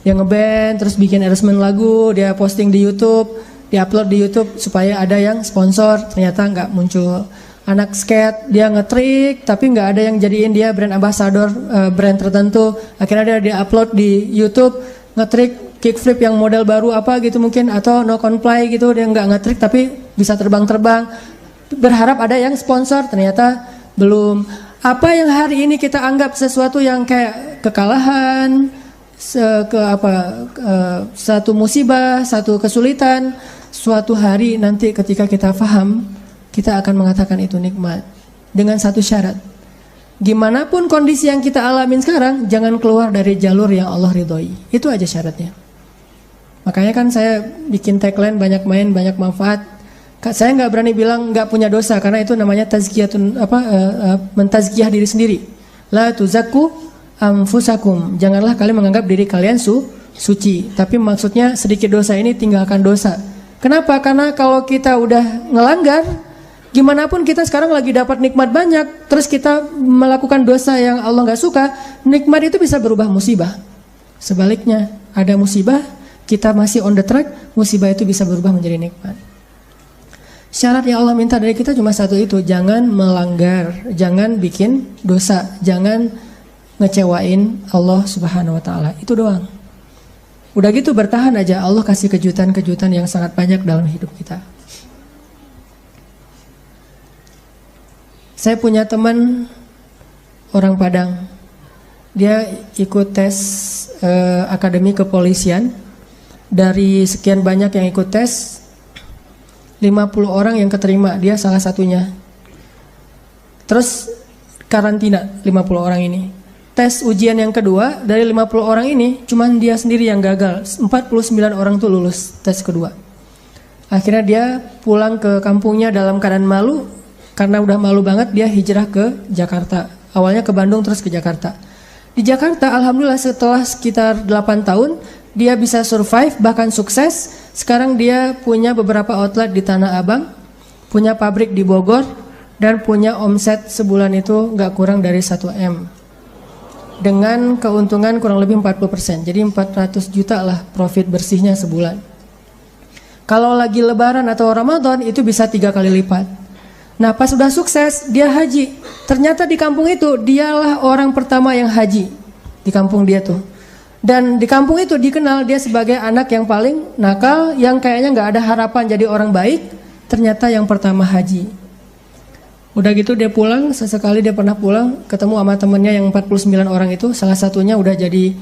Speaker 1: Dia ngeband terus bikin arrangement lagu, dia posting di YouTube, dia upload di YouTube supaya ada yang sponsor. Ternyata nggak muncul. Anak skate dia ngetrik tapi nggak ada yang jadiin dia brand ambassador brand tertentu. Akhirnya dia upload di YouTube ngetrik kickflip yang model baru apa gitu mungkin, atau no comply gitu, dia nggak ngetrik tapi bisa terbang-terbang, berharap ada yang sponsor, ternyata belum. Apa yang hari ini kita anggap sesuatu yang kayak kekalahan, satu musibah, satu kesulitan, suatu hari nanti ketika kita paham, kita akan mengatakan itu nikmat dengan satu syarat. Gimana pun kondisi yang kita alamin sekarang, jangan keluar dari jalur yang Allah ridhoi. Itu aja syaratnya. Makanya kan saya bikin tagline banyak main banyak manfaat. Saya nggak berani bilang nggak punya dosa karena itu namanya tazkiyatun mentazkiyah diri sendiri. La tuzakku anfusakum. Janganlah kalian menganggap diri kalian suci. Tapi maksudnya sedikit dosa ini tinggalkan dosa. Kenapa? Karena kalau kita udah ngelanggar, gimana pun kita sekarang lagi dapat nikmat banyak, terus kita melakukan dosa yang Allah nggak suka, nikmat itu bisa berubah musibah. Sebaliknya, ada musibah, kita masih on the track, musibah itu bisa berubah menjadi nikmat. Syarat yang Allah minta dari kita cuma satu itu, jangan melanggar, jangan bikin dosa, jangan ngecewain Allah Subhanahu wa taala. Itu doang. Udah gitu bertahan aja, Allah kasih kejutan-kejutan yang sangat banyak dalam hidup kita. Saya punya teman orang Padang. Dia ikut tes akademi kepolisian. Dari sekian banyak yang ikut tes, 50 orang yang keterima, dia salah satunya. Terus karantina 50 orang ini. Tes ujian yang kedua, dari 50 orang ini cuman dia sendiri yang gagal. 49 orang tuh lulus tes kedua. Akhirnya dia pulang ke kampungnya dalam keadaan malu. Karena udah malu banget, dia hijrah ke Jakarta. Awalnya ke Bandung terus ke Jakarta. Di Jakarta alhamdulillah setelah sekitar 8 tahun dia bisa survive, bahkan sukses. Sekarang dia punya beberapa outlet di Tanah Abang, punya pabrik di Bogor, dan punya omset sebulan itu gak kurang dari 1 M. Dengan keuntungan kurang lebih 40%, jadi 400 juta lah profit bersihnya sebulan. Kalau lagi lebaran atau Ramadan itu bisa 3 kali lipat. Nah pas sudah sukses, dia haji. Ternyata di kampung itu dialah orang pertama yang haji di kampung dia tuh. Dan di kampung itu dikenal dia sebagai anak yang paling nakal, yang kayaknya gak ada harapan jadi orang baik. Ternyata yang pertama haji. Udah gitu dia pulang, sesekali dia pernah pulang ketemu sama temennya yang 49 orang itu. Salah satunya udah jadi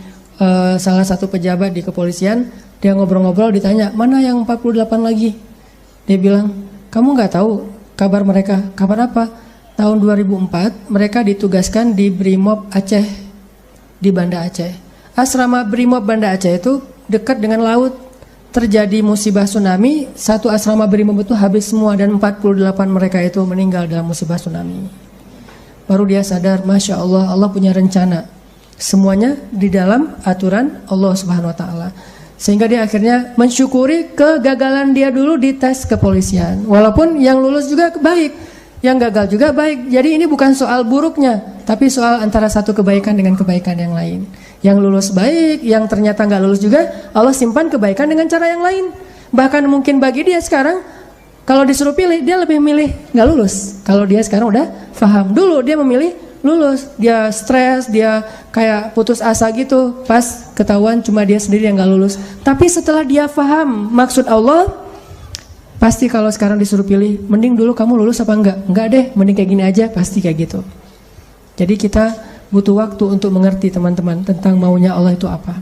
Speaker 1: salah satu pejabat di kepolisian. Dia ngobrol-ngobrol, ditanya, mana yang 48 lagi? Dia bilang, kamu gak tahu kabar mereka? Kabar apa? Tahun 2004 mereka ditugaskan di Brimob Aceh, di Banda Aceh. Asrama Brimob Banda Aceh itu dekat dengan laut. Terjadi musibah tsunami, satu asrama Brimob itu habis semua dan 48 mereka itu meninggal dalam musibah tsunami. Baru dia sadar, Masya Allah, Allah punya rencana. Semuanya di dalam aturan Allah Subhanahu wa taala. Sehingga dia akhirnya mensyukuri kegagalan dia dulu di tes kepolisian. Walaupun yang lulus juga baik, yang gagal juga baik. Jadi ini bukan soal buruknya, tapi soal antara satu kebaikan dengan kebaikan yang lain. Yang lulus baik, yang ternyata nggak lulus juga, Allah simpan kebaikan dengan cara yang lain. Bahkan mungkin bagi dia sekarang, kalau disuruh pilih, dia lebih milih nggak lulus. Kalau dia sekarang udah paham, dulu dia memilih lulus, dia stres, dia kayak putus asa gitu. Pas ketahuan cuma dia sendiri yang nggak lulus. Tapi setelah dia paham maksud Allah, pasti kalau sekarang disuruh pilih, mending dulu kamu lulus apa enggak? Enggak deh, mending kayak gini aja, pasti kayak gitu. Jadi kita butuh waktu untuk mengerti teman-teman tentang maunya Allah itu apa.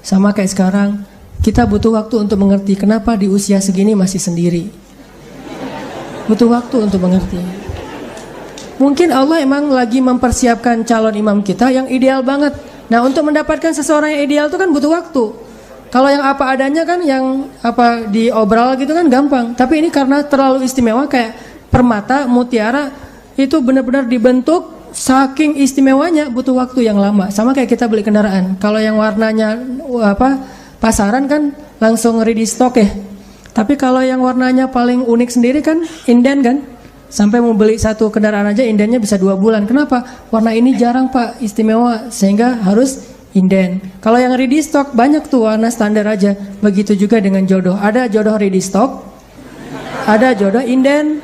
Speaker 1: Sama kayak sekarang, kita butuh waktu untuk mengerti kenapa di usia segini masih sendiri. Butuh waktu untuk mengerti. Mungkin Allah emang lagi mempersiapkan calon imam kita yang ideal banget. Nah untuk mendapatkan seseorang yang ideal itu kan butuh waktu. Kalau yang apa adanya kan, yang apa diobral gitu kan gampang. Tapi ini karena terlalu istimewa, kayak permata, mutiara, itu benar-benar dibentuk. Saking istimewanya butuh waktu yang lama. Sama kayak kita beli kendaraan. Kalau yang warnanya pasaran kan langsung ready stock ya. Tapi kalau yang warnanya paling unik sendiri kan inden kan. Sampai mau beli satu kendaraan aja indennya bisa 2 bulan. Kenapa? Warna ini jarang Pak, istimewa, sehingga harus inden. Kalau yang ready stock banyak tuh warna standar aja. Begitu juga dengan jodoh. Ada jodoh ready stock, ada jodoh inden.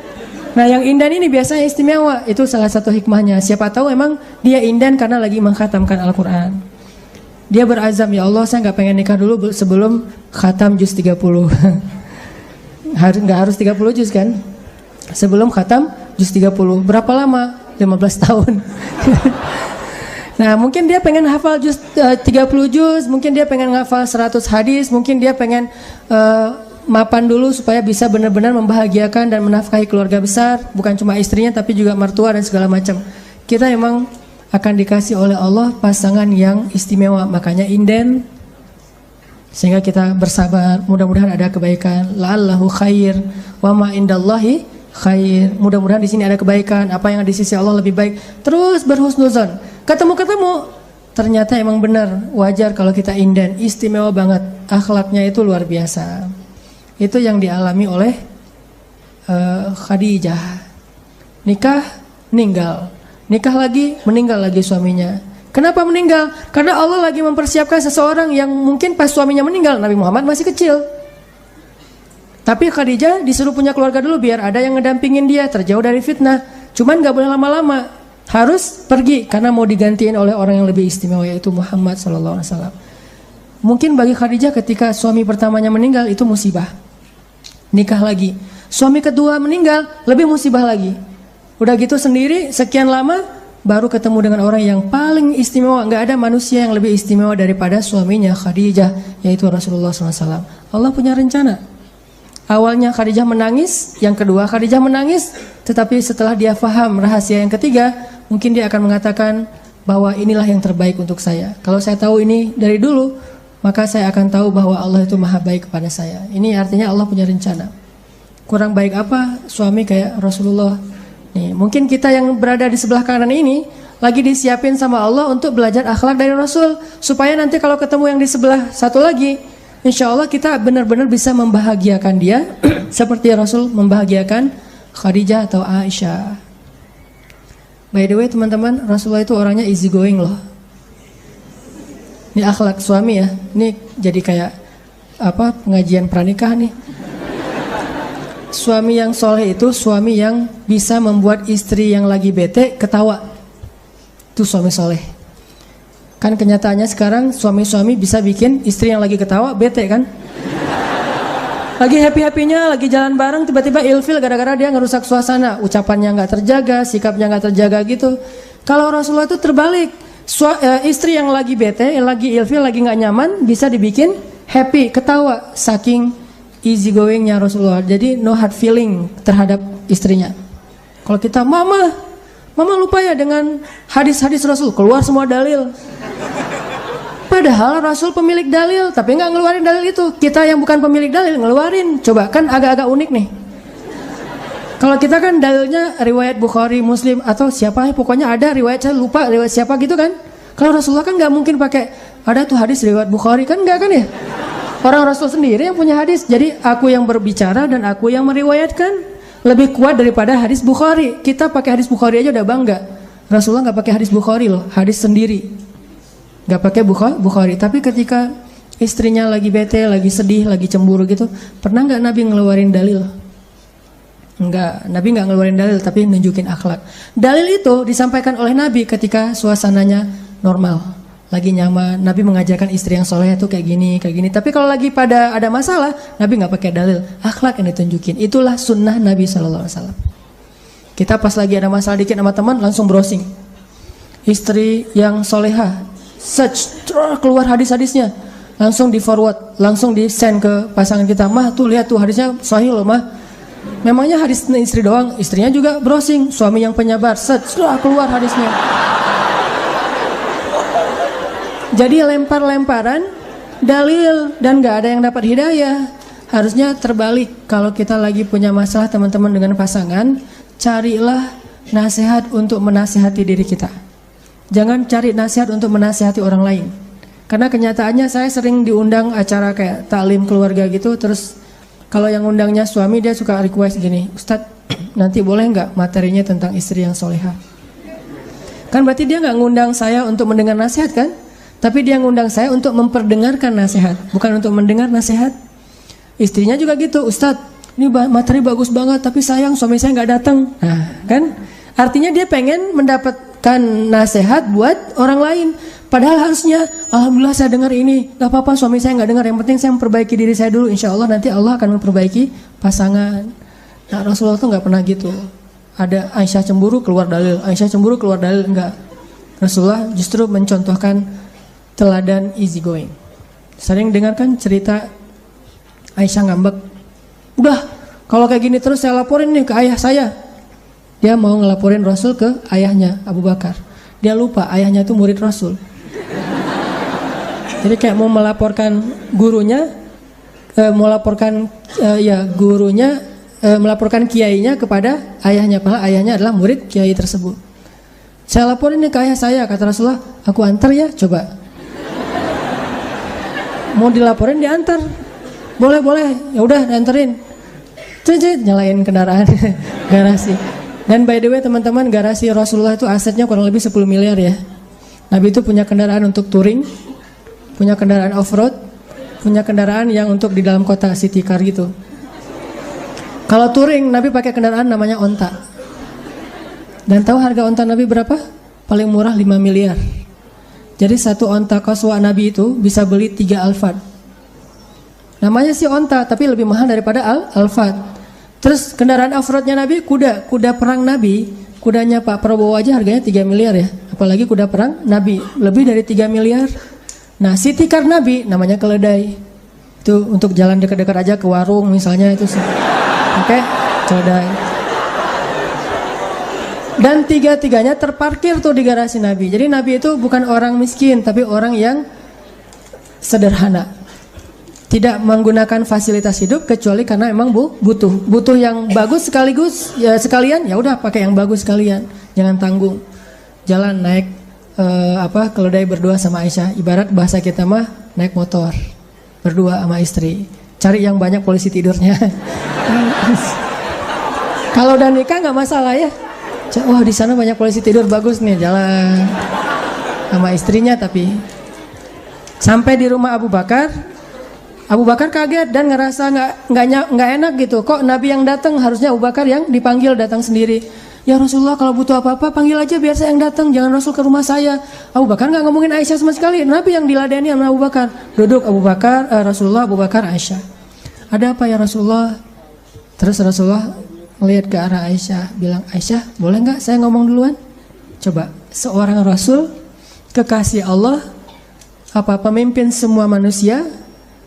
Speaker 1: Nah yang inden ini biasanya istimewa. Itu salah satu hikmahnya. Siapa tahu emang dia inden karena lagi mengkhatamkan Al-Quran. Dia berazam, ya Allah saya gak pengen nikah dulu sebelum khatam juz 30. Gak harus 30 juz kan? Sebelum khatam juz 30. Berapa lama? 15 tahun. Nah mungkin dia pengen hafal juz 30 juz, mungkin dia pengen hafal 100 hadis, mungkin dia pengen mapan dulu supaya bisa benar-benar membahagiakan dan menafkahi keluarga besar, bukan cuma istrinya tapi juga mertua dan segala macam. Kita emang akan dikasih oleh Allah pasangan yang istimewa, makanya inden, sehingga kita bersabar, mudah-mudahan ada kebaikan. La'allahu khair wa ma indallahi khair. Mudah-mudahan di sini ada kebaikan, apa yang di sisi Allah lebih baik. Terus berhusnuzon. Ketemu-ketemu ternyata emang benar, wajar kalau kita inden, istimewa banget. Akhlaknya itu luar biasa. Itu yang dialami oleh Khadijah. Nikah, meninggal. Nikah lagi, meninggal lagi suaminya. Kenapa meninggal? Karena Allah lagi mempersiapkan seseorang yang mungkin pas suaminya meninggal, Nabi Muhammad masih kecil. Tapi Khadijah disuruh punya keluarga dulu biar ada yang ngedampingin dia, terjauh dari fitnah. Cuman gak boleh lama-lama, harus pergi karena mau digantiin oleh orang yang lebih istimewa, yaitu Muhammad SAW. Mungkin bagi Khadijah ketika suami pertamanya meninggal itu musibah. Nikah lagi, suami kedua meninggal, lebih musibah lagi. Udah gitu sendiri, sekian lama baru ketemu dengan orang yang paling istimewa. Gak ada manusia yang lebih istimewa daripada suaminya Khadijah, yaitu Rasulullah SAW. Allah punya rencana. Awalnya Khadijah menangis, yang kedua Khadijah menangis, tetapi setelah dia faham rahasia yang ketiga, mungkin dia akan mengatakan bahwa inilah yang terbaik untuk saya. Kalau saya tahu ini dari dulu, maka saya akan tahu bahwa Allah itu maha baik kepada saya. Ini artinya Allah punya rencana. Kurang baik apa suami kayak Rasulullah? Nih, mungkin kita yang berada di sebelah kanan ini lagi disiapin sama Allah untuk belajar akhlak dari Rasul, supaya nanti kalau ketemu yang di sebelah satu lagi, insya Allah kita benar-benar bisa membahagiakan dia seperti Rasul membahagiakan Khadijah atau Aisyah. By the way teman-teman, Rasulullah itu orangnya easy going loh. Ini akhlak suami ya. Ini jadi kayak pengajian pernikahan nih. Suami yang soleh itu suami yang bisa membuat istri yang lagi bete ketawa. Itu suami soleh. Kan kenyataannya sekarang suami-suami bisa bikin istri yang lagi ketawa bete kan. Lagi happy-happynya, lagi jalan bareng, tiba-tiba ilfil gara-gara dia ngerusak suasana. Ucapannya gak terjaga, sikapnya gak terjaga gitu. Kalau Rasulullah itu terbalik. Istri yang lagi bete, yang lagi ilfil, lagi gak nyaman, bisa dibikin happy, ketawa. Saking easy goingnya Rasulullah. Jadi no hard feeling terhadap istrinya. Kalau kita, Mama lupa ya dengan hadis-hadis Rasul, keluar semua dalil. Padahal Rasul pemilik dalil, tapi nggak ngeluarin dalil itu. Kita yang bukan pemilik dalil ngeluarin. Coba, kan agak-agak unik nih. Kalau kita kan dalilnya riwayat Bukhari, Muslim, atau siapa, pokoknya ada riwayat, saya lupa riwayat siapa gitu kan. Kalau Rasulullah kan nggak mungkin pakai ada tuh hadis riwayat Bukhari, kan nggak kan ya. Orang Rasul sendiri yang punya hadis. Jadi aku yang berbicara dan aku yang meriwayatkan lebih kuat daripada hadis Bukhari. Kita pakai hadis Bukhari aja udah bangga. Rasulullah nggak pakai hadis Bukhari loh, hadis sendiri. Nggak pakai Bukhari. Tapi ketika istrinya lagi bete, lagi sedih, lagi cemburu gitu, pernah nggak Nabi ngeluarin dalil? Enggak, Nabi nggak ngeluarin dalil, tapi nunjukin akhlak. Dalil itu disampaikan oleh Nabi ketika suasananya normal, lagi nyaman. Nabi mengajarkan istri yang soleh itu kayak gini. Tapi kalau lagi pada ada masalah, Nabi nggak pakai dalil, akhlak yang ditunjukin. Itulah sunnah Nabi SAW. Kita pas lagi ada masalah dikit sama teman, langsung browsing. Istri yang soleha, search, keluar hadis-hadisnya, langsung di forward, langsung di send ke pasangan kita. Mah tuh lihat tuh hadisnya sahih loh mah. Memangnya hadis istri doang, istrinya juga browsing. Suami yang penyabar, search, keluar hadisnya. Jadi lempar-lemparan dalil dan gak ada yang dapat hidayah. Harusnya terbalik. Kalau kita lagi punya masalah teman-teman dengan pasangan, carilah nasihat untuk menasihati diri kita. Jangan cari nasihat untuk menasihati orang lain. Karena kenyataannya saya sering diundang acara kayak taklim keluarga gitu, terus kalau yang undangnya suami dia suka request gini, Ustadz nanti boleh nggak materinya tentang istri yang solehah? Kan berarti dia nggak ngundang saya untuk mendengar nasihat kan? Tapi dia ngundang saya untuk memperdengarkan nasihat, bukan untuk mendengar nasihat. Istrinya juga gitu, Ustadz ini materi bagus banget tapi sayang suami saya nggak datang. Nah kan artinya dia pengen mendapatkan nasihat buat orang lain. Padahal harusnya, alhamdulillah saya dengar ini, gak apa-apa suami saya gak dengar, yang penting saya memperbaiki diri saya dulu, insya Allah nanti Allah akan memperbaiki pasangan. Nah Rasulullah tuh gak pernah gitu. Ada Aisyah cemburu keluar dalil, Aisyah cemburu keluar dalil, enggak. Rasulullah justru mencontohkan teladan easy going. Sering dengarkan cerita Aisyah ngambek, udah kalau kayak gini terus saya laporin nih ke ayah saya. Dia mau ngelaporin Rasul ke ayahnya Abu Bakar. Dia lupa ayahnya itu murid Rasul. Jadi kayak mau melaporkan gurunya, melaporkan kiainya kepada ayahnya, padahal ayahnya adalah murid kiai tersebut. Saya laporin nih ke ayah saya, kata Rasulullah, aku antar ya, coba. Mau dilaporin diantar, boleh, ya udah dianterin. Cicit nyalain kendaraan garasi. Dan by the way teman-teman, garasi Rasulullah itu asetnya kurang lebih 10 miliar ya. Nabi itu punya kendaraan untuk touring, punya kendaraan off-road, punya kendaraan yang untuk di dalam kota city car gitu. Kalau touring, Nabi pakai kendaraan namanya onta. Dan tahu harga onta Nabi berapa? Paling murah 5 miliar. Jadi satu onta Qaswa Nabi itu bisa beli 3 Alphard. Namanya sih onta, tapi lebih mahal daripada Alphard. Terus kendaraan off-roadnya Nabi, kuda perang Nabi, kudanya Pak Prabowo aja harganya 3 miliar ya. Apalagi kuda perang Nabi, lebih dari 3 miliar. Nah city car Nabi namanya keledai. Itu untuk jalan dekat-dekat aja ke warung misalnya itu sih. Oke, keledai. Dan tiga-tiganya terparkir tuh di garasi Nabi. Jadi Nabi itu bukan orang miskin, tapi orang yang sederhana. Tidak menggunakan fasilitas hidup kecuali karena emang butuh yang bagus sekaligus ya sekalian, ya udah pakai yang bagus sekalian, jangan tanggung. Jalan naik keledai berdua sama Aisyah, ibarat bahasa kita mah naik motor berdua sama istri, cari yang banyak polisi tidurnya. Kalau udah nikah nggak masalah ya, wah di sana banyak polisi tidur bagus nih, jalan sama istrinya. Tapi sampai di rumah Abu Bakar kaget dan ngerasa nggak enak gitu. Kok Nabi yang datang, harusnya Abu Bakar yang dipanggil datang sendiri. Ya Rasulullah kalau butuh apa-apa panggil aja biar saya yang datang, jangan Rasul ke rumah saya. Abu Bakar nggak ngomongin Aisyah sama sekali. Nabi yang diladeni sama Abu Bakar. Duduk Abu Bakar, Rasulullah, Abu Bakar, Aisyah. Ada apa ya Rasulullah? Terus Rasulullah melihat ke arah Aisyah, bilang, Aisyah boleh nggak saya ngomong duluan? Coba seorang Rasul kekasih Allah, pemimpin semua manusia,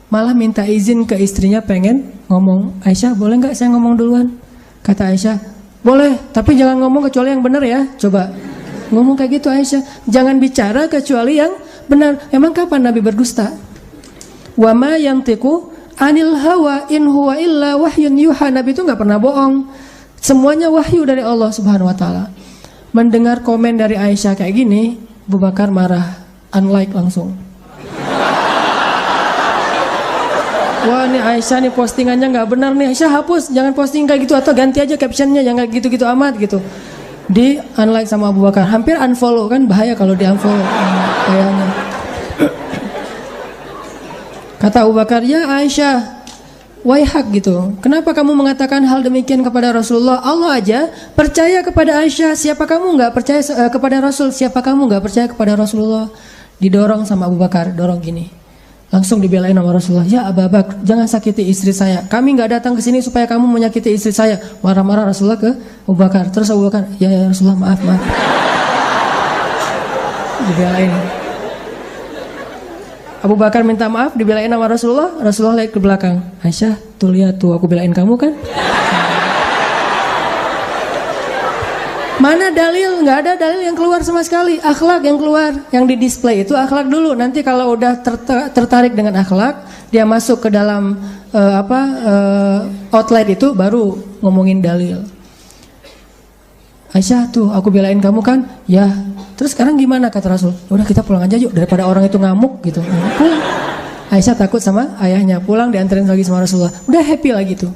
Speaker 1: malah minta izin ke istrinya pengen ngomong. Aisyah boleh nggak saya ngomong duluan? Kata Aisyah, boleh, tapi jangan ngomong kecuali yang benar ya. Coba ngomong kayak gitu Aisyah, jangan bicara kecuali yang benar. Emang kapan Nabi berdusta? Wa ma yantiqu anil hawa in huwa illa wahyun yuha. Nabi itu nggak pernah bohong, semuanya wahyu dari Allah Subhanahu Wa Taala. Mendengar komen dari Aisyah kayak gini, Abu Bakar marah, unlike langsung. Wah nih Aisyah nih postingannya nggak benar nih, Aisyah hapus, jangan posting kayak gitu atau ganti aja captionnya, jangan gitu-gitu amat gitu. Di unlike sama Abu Bakar, hampir unfollow, kan bahaya kalau di unfollow kayaknya. Kata Abu Bakar, ya Aisyah, waihak gitu, kenapa kamu mengatakan hal demikian kepada Rasulullah? Allah aja percaya kepada Aisyah, siapa kamu nggak percaya kepada Rasul? Siapa kamu nggak percaya kepada Rasulullah? Didorong sama Abu Bakar, dorong gini. Langsung dibelain sama Rasulullah. Ya Abu Bakar, jangan sakiti istri saya. Kami nggak datang ke sini supaya kamu menyakiti istri saya. Marah-marah Rasulullah ke Abu Bakar. Terus Abu Bakar, ya Rasulullah maaf. Dibelain. Abu Bakar minta maaf, dibelain sama Rasulullah. Rasulullah lihat ke belakang. Aisyah, tuh lihat tuh, aku belain kamu kan? Mana dalil? Nggak ada dalil yang keluar sama sekali. Akhlak yang keluar, yang di display itu akhlak dulu. Nanti kalau udah tertarik dengan akhlak, dia masuk ke dalam outlet itu baru ngomongin dalil. Aisyah tuh aku belain kamu kan? Ya. Terus sekarang gimana kata Rasul? Udah kita pulang aja yuk daripada orang itu ngamuk gitu. Pulang. Aisyah takut sama ayahnya, pulang dianterin lagi sama Rasulullah. Udah happy lagi tuh.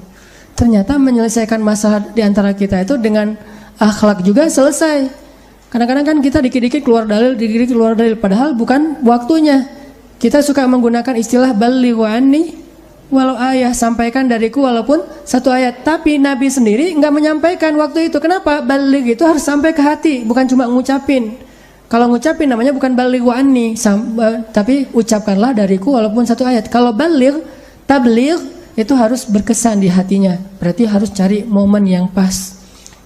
Speaker 1: Ternyata menyelesaikan masalah di antara kita itu dengan akhlak juga selesai. Kadang-kadang kan kita dikit-dikit keluar dalil, dikit-dikit keluar dalil, padahal bukan waktunya. Kita suka menggunakan istilah balighu anni walau ayah, sampaikan dariku walaupun satu ayat. Tapi Nabi sendiri nggak menyampaikan waktu itu. Kenapa? Baligh itu harus sampai ke hati, bukan cuma ngucapin. Kalau ngucapin namanya bukan balighu anni, tapi ucapkanlah dariku walaupun satu ayat. Kalau baligh, tabligh itu harus berkesan di hatinya. Berarti harus cari momen yang pas.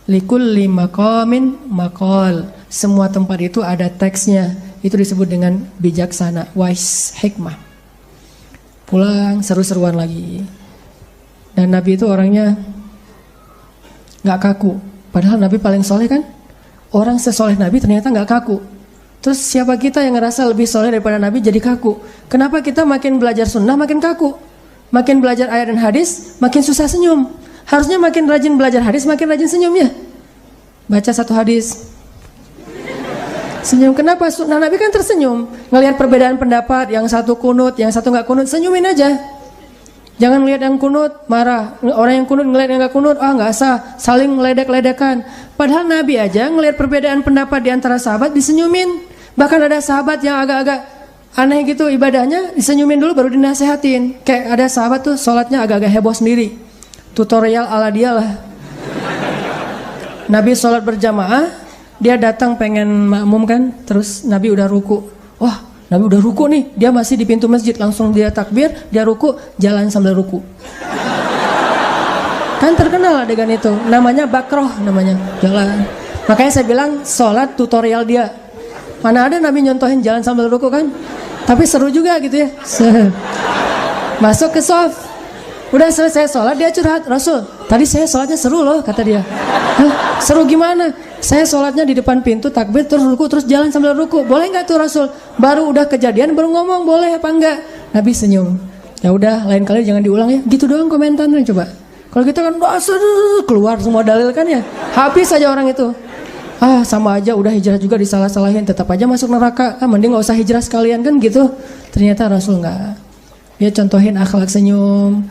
Speaker 1: Likulli maqamin maqal. Semua tempat itu ada teksnya. Itu disebut dengan bijaksana, wise, hikmah. Pulang seru-seruan lagi. Dan Nabi itu orangnya gak kaku. Padahal Nabi paling soleh kan. Orang sesoleh Nabi ternyata gak kaku. Terus siapa kita yang ngerasa lebih soleh daripada Nabi jadi kaku? Kenapa kita makin belajar sunnah makin kaku? Makin belajar ayat dan hadis makin susah senyum. Harusnya makin rajin belajar hadis makin rajin senyum ya. Baca satu hadis senyum. Kenapa? Sunnah Nabi kan tersenyum. Ngelihat perbedaan pendapat, yang satu kunut, yang satu gak kunut, senyumin aja. Jangan lihat yang kunut marah, orang yang kunut ngelihat yang gak kunut, gak sah, saling meledek-ledekan. Padahal Nabi aja ngelihat perbedaan pendapat di antara sahabat disenyumin. Bahkan ada sahabat yang agak-agak aneh gitu ibadahnya, disenyumin dulu baru dinasehatin. Kayak ada sahabat tuh sholatnya agak-agak heboh sendiri. Tutorial ala dia lah. Nabi sholat berjamaah, dia datang pengen makmum kan, terus Nabi udah ruku. Wah, Nabi udah ruku nih, dia masih di pintu masjid, langsung dia takbir, dia ruku, jalan sambil ruku. Kan terkenal adegan itu, namanya bakroh namanya, jalan. Makanya saya bilang sholat tutorial dia. Mana ada Nabi nyontohin jalan sambil ruku kan? Tapi seru juga gitu ya. Masuk ke shaf, udah selesai sholat dia curhat, Rasul, tadi saya sholatnya seru loh kata dia. Hah, seru gimana? Saya sholatnya di depan pintu takbir terus ruku terus jalan sambil ruku. Boleh nggak tuh Rasul? Baru udah kejadian baru ngomong boleh apa enggak? Nabi senyum. Ya udah lain kali jangan diulang ya. Gitu doang komentarnya coba. Kalau kita kan keluar semua dalil kan ya. Habis aja orang itu. Sama aja udah hijrah juga disalah-salahin, tetap aja masuk neraka. Mending nggak usah hijrah sekalian kan gitu. Ternyata Rasul nggak. Dia contohin akhlak senyum,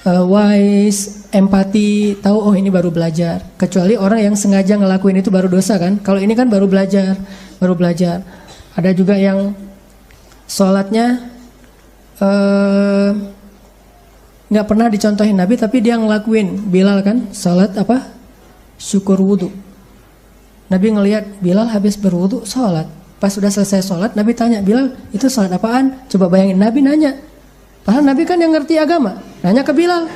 Speaker 1: wise, empati, tahu ini baru belajar. Kecuali orang yang sengaja ngelakuin itu baru dosa kan. Kalau ini kan baru belajar. Ada juga yang sholatnya nggak pernah dicontohin Nabi, tapi dia ngelakuin. Bilal kan sholat apa? Syukur wudhu. Nabi ngelihat Bilal habis berwudhu sholat. Pas sudah selesai sholat, Nabi tanya, Bilal itu sholat apaan? Coba bayangin, Nabi nanya. Padahal Nabi kan yang ngerti agama, nanya ke Bilal.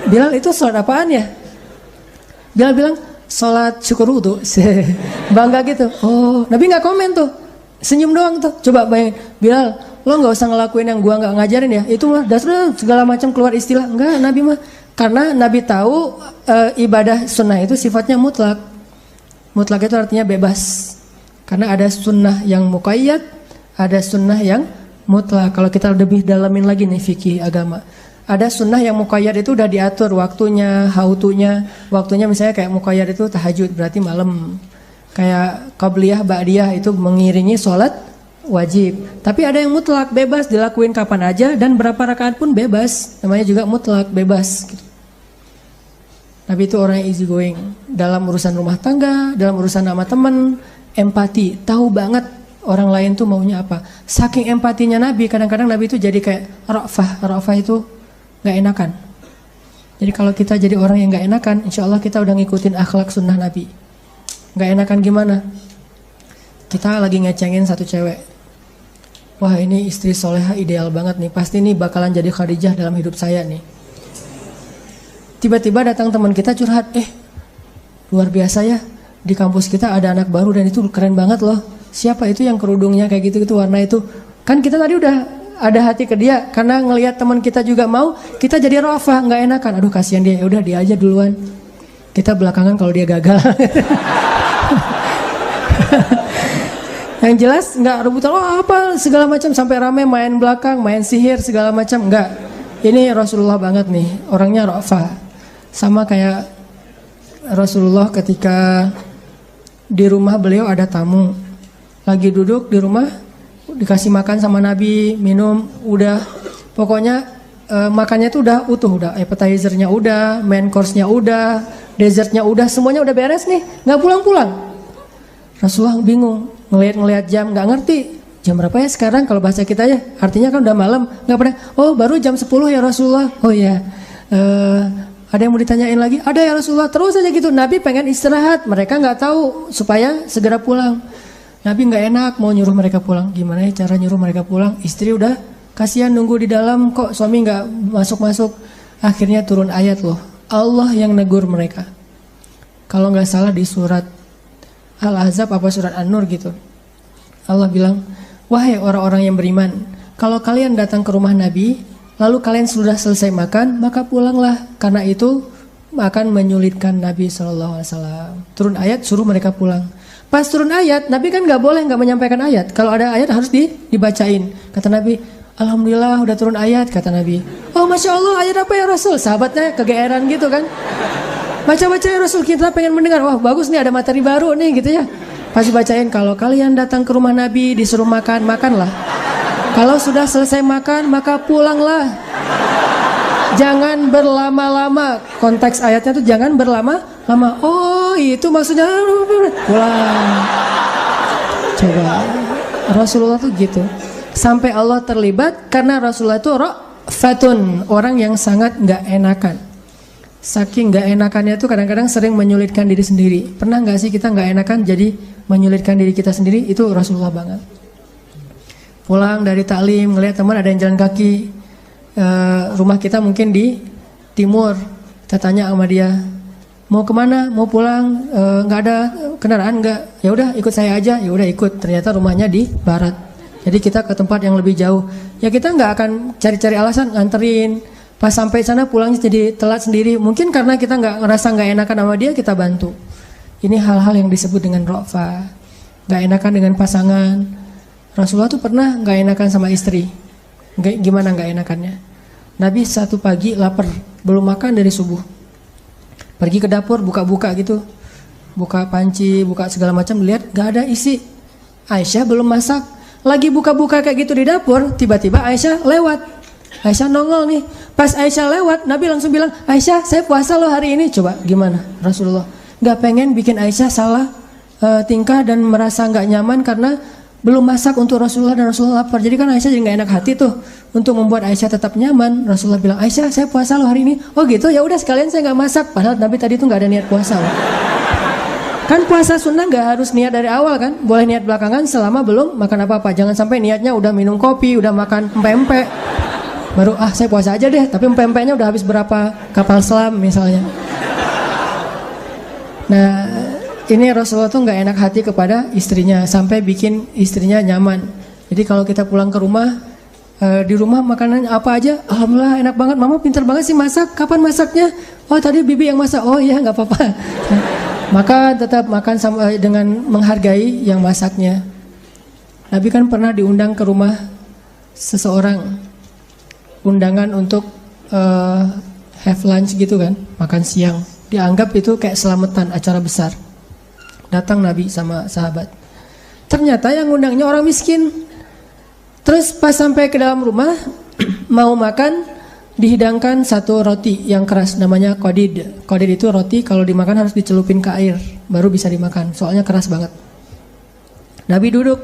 Speaker 1: Bilal itu sholat apaan ya? Bilal bilang sholat syukur wudhu. Bangga gitu. Oh, Nabi nggak komen tuh, senyum doang tuh. Coba bayangin, Bilal, lo nggak usah ngelakuin yang gua nggak ngajarin ya. Itu mah dasar segala macam keluar istilah. Enggak, Nabi mah karena Nabi tahu ibadah sunnah itu sifatnya mutlak. Mutlak itu artinya bebas. Karena ada sunnah yang muqayyad, ada sunnah yang mutlak. Kalau kita lebih dalamin lagi nih fikih agama, ada sunnah yang muqayyad itu udah diatur waktunya, hautunya. Waktunya misalnya kayak muqayyad itu tahajud berarti malam. Kayak qabliyah, ba'diyah itu mengiringi sholat wajib. Tapi ada yang mutlak, bebas dilakuin kapan aja dan berapa rakaat pun bebas. Namanya juga mutlak, bebas gitu. Nabi itu orang yang easy going dalam urusan rumah tangga, dalam urusan sama teman, empati, tahu banget orang lain tuh maunya apa. Saking empatinya Nabi, kadang-kadang Nabi itu jadi kayak ra'fah itu nggak enakan. Jadi kalau kita jadi orang yang nggak enakan, insya Allah kita udah ngikutin akhlak sunnah Nabi. Nggak enakan gimana? Kita lagi ngecengin satu cewek. Wah ini istri soleha ideal banget nih, pasti nih bakalan jadi Khadijah dalam hidup saya nih. Tiba-tiba datang teman kita curhat, luar biasa ya, di kampus kita ada anak baru dan itu keren banget loh. Siapa itu yang kerudungnya kayak gitu warna itu? Kan kita tadi udah ada hati ke dia karena ngelihat teman kita juga mau, kita jadi rafah, nggak enakan. Aduh kasihan dia, udah dia aja duluan. Kita belakangan kalau dia gagal. Yang jelas nggak rebutan, apa segala macam sampai rame main belakang, main sihir segala macam, nggak. Ini Rasulullah banget nih, orangnya rafah. Sama kayak Rasulullah ketika di rumah beliau ada tamu. Lagi duduk di rumah, dikasih makan sama Nabi, minum, udah. Pokoknya makannya tuh udah utuh, udah appetizer-nya udah, main course-nya udah, dessertnya udah, semuanya udah beres nih, nggak pulang-pulang. Rasulullah bingung, ngelihat jam, nggak ngerti. Jam berapa ya sekarang kalau bahasa kita ya? Artinya kan udah malam, nggak pernah. Oh baru jam 10 ya Rasulullah. Oh ya. Ada yang mau ditanyain lagi? Ada ya Rasulullah. Terus aja gitu. Nabi pengen istirahat. Mereka nggak tahu supaya segera pulang. Nabi nggak enak mau nyuruh mereka pulang. Gimana ya cara nyuruh mereka pulang? Istri udah kasihan nunggu di dalam kok suami nggak masuk-masuk. Akhirnya turun ayat loh. Allah yang negur mereka. Kalau nggak salah di surat Al-Ahzab apa surat An-Nur gitu. Allah bilang, wahai orang-orang yang beriman, kalau kalian datang ke rumah Nabi, lalu kalian sudah selesai makan, maka pulanglah. Karena itu akan menyulitkan Nabi SAW. Turun ayat suruh mereka pulang. Pas turun ayat, Nabi kan nggak boleh nggak menyampaikan ayat. Kalau ada ayat harus dibacain. Kata Nabi, alhamdulillah udah turun ayat. Kata Nabi, oh masya Allah ayat apa ya Rasul? Sahabatnya kegeeran gitu kan. Baca-baca ya Rasul, kita pengen mendengar. Wah bagus nih ada materi baru nih gitu ya. Pasti bacain, kalau kalian datang ke rumah Nabi disuruh makan, makanlah. Kalau sudah selesai makan, maka pulanglah. Jangan berlama-lama. Konteks ayatnya tuh jangan berlama-lama. Oh, itu maksudnya pulang. Coba. Rasulullah tuh gitu. Sampai Allah terlibat karena Rasulullah itu ra'fatun, orang yang sangat nggak enakan. Saking nggak enakannya tuh kadang-kadang sering menyulitkan diri sendiri. Pernah nggak sih kita nggak enakan jadi menyulitkan diri kita sendiri? Itu Rasulullah banget. Pulang dari taklim, ngelihat teman ada yang jalan kaki, rumah kita mungkin di timur, kita tanya sama dia, mau kemana? Mau pulang? Nggak ada kendaraan nggak? Ya udah ikut saya aja. Ya udah ikut. Ternyata rumahnya di barat. Jadi kita ke tempat yang lebih jauh. Ya kita nggak akan cari-cari alasan nganterin. Pas sampai sana pulangnya jadi telat sendiri. Mungkin karena kita nggak ngerasa nggak enakan sama dia, kita bantu. Ini hal-hal yang disebut dengan ro'fa. Nggak enakan dengan pasangan. Rasulullah tuh pernah nggak enakan sama istri. Gimana nggak enakannya? Nabi satu pagi lapar, belum makan dari subuh. Pergi ke dapur, buka-buka gitu. Buka panci, buka segala macam, lihat nggak ada isi. Aisyah belum masak. Lagi buka-buka kayak gitu di dapur, tiba-tiba Aisyah lewat. Aisyah nongol nih. Pas Aisyah lewat, Nabi langsung bilang, Aisyah saya puasa loh hari ini. Coba gimana Rasulullah? Gak pengen bikin Aisyah salah tingkah dan merasa gak nyaman karena belum masak untuk Rasulullah dan Rasulullah lapar. Jadi kan Aisyah jadi gak enak hati tuh. Untuk membuat Aisyah tetap nyaman, Rasulullah bilang, Aisyah saya puasa loh hari ini. Oh gitu, ya udah sekalian saya gak masak. Padahal Nabi tadi tuh gak ada niat puasa loh. Kan puasa sunnah gak harus niat dari awal kan. Boleh niat belakangan selama belum makan apa-apa. Jangan sampai niatnya udah minum kopi, udah makan empek-empek, baru saya puasa aja deh, tapi empek-empeknya udah habis berapa kapal selam misalnya. Nah ini Rasulullah tuh nggak enak hati kepada istrinya sampai bikin istrinya nyaman. Jadi kalau kita pulang ke rumah, di rumah makanan apa aja, alhamdulillah enak banget, mama pintar banget sih masak. Kapan masaknya? Oh tadi bibi yang masak. Oh iya nggak apa-apa. Maka tetap makan sama dengan menghargai yang masaknya. Nabi kan pernah diundang ke rumah seseorang, undangan untuk have lunch gitu kan, makan siang. Dianggap itu kayak selamatan, acara besar. Datang Nabi sama sahabat. Ternyata yang undangnya orang miskin. Terus pas sampai ke dalam rumah mau makan, dihidangkan satu roti yang keras namanya qadid. Qadid itu roti kalau dimakan harus dicelupin ke air baru bisa dimakan, soalnya keras banget. Nabi duduk,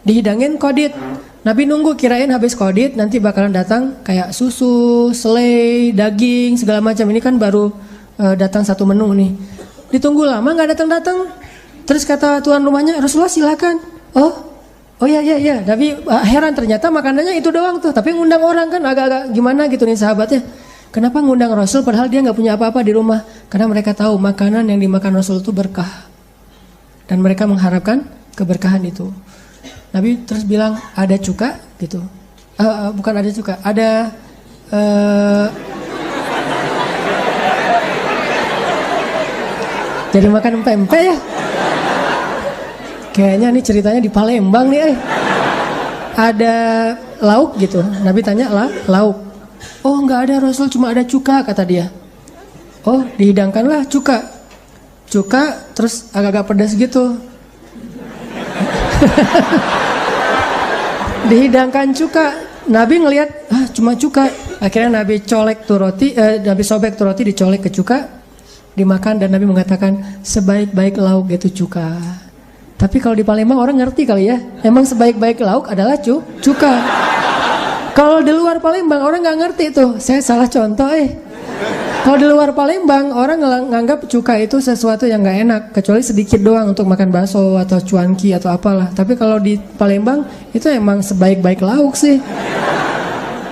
Speaker 1: dihidangin qadid. Nabi nunggu kirain habis qadid nanti bakalan datang kayak susu, selai, daging, segala macam. Ini kan baru datang satu menu nih. Ditunggu lama nggak datang-datang. Terus kata tuan rumahnya, Rasulullah silakan. Oh ya. Nabi heran ternyata makanannya itu doang tuh. Tapi ngundang orang kan agak-agak gimana gitu nih sahabatnya. Kenapa ngundang Rasul padahal dia nggak punya apa-apa di rumah? Karena mereka tahu makanan yang dimakan Rasul itu berkah. Dan mereka mengharapkan keberkahan itu. Nabi terus bilang ada cuka gitu, bukan ada cuka, ada jadi makan empek-empek ya. Kayaknya nih ceritanya di Palembang nih. Ada lauk gitu. Nabi tanya lauk. Oh nggak ada Rasul, cuma ada cuka kata dia. Oh dihidangkanlah cuka. cuka terus agak-agak pedas gitu. Dihidangkan cuka, Nabi ngelihat cuma cuka. Akhirnya Nabi colek tuh roti, Nabi sobek tuh roti, dicolek ke cuka, dimakan, dan Nabi mengatakan sebaik-baik lauk itu cuka. Tapi kalau di Palembang orang ngerti kali ya, emang sebaik-baik lauk adalah cuka. Kalau di luar Palembang orang nggak ngerti tuh, saya salah contoh Kalau di luar Palembang orang nganggap cuka itu sesuatu yang nggak enak, kecuali sedikit doang untuk makan bakso atau cuanki atau apalah. Tapi kalau di Palembang itu emang sebaik-baik lauk sih.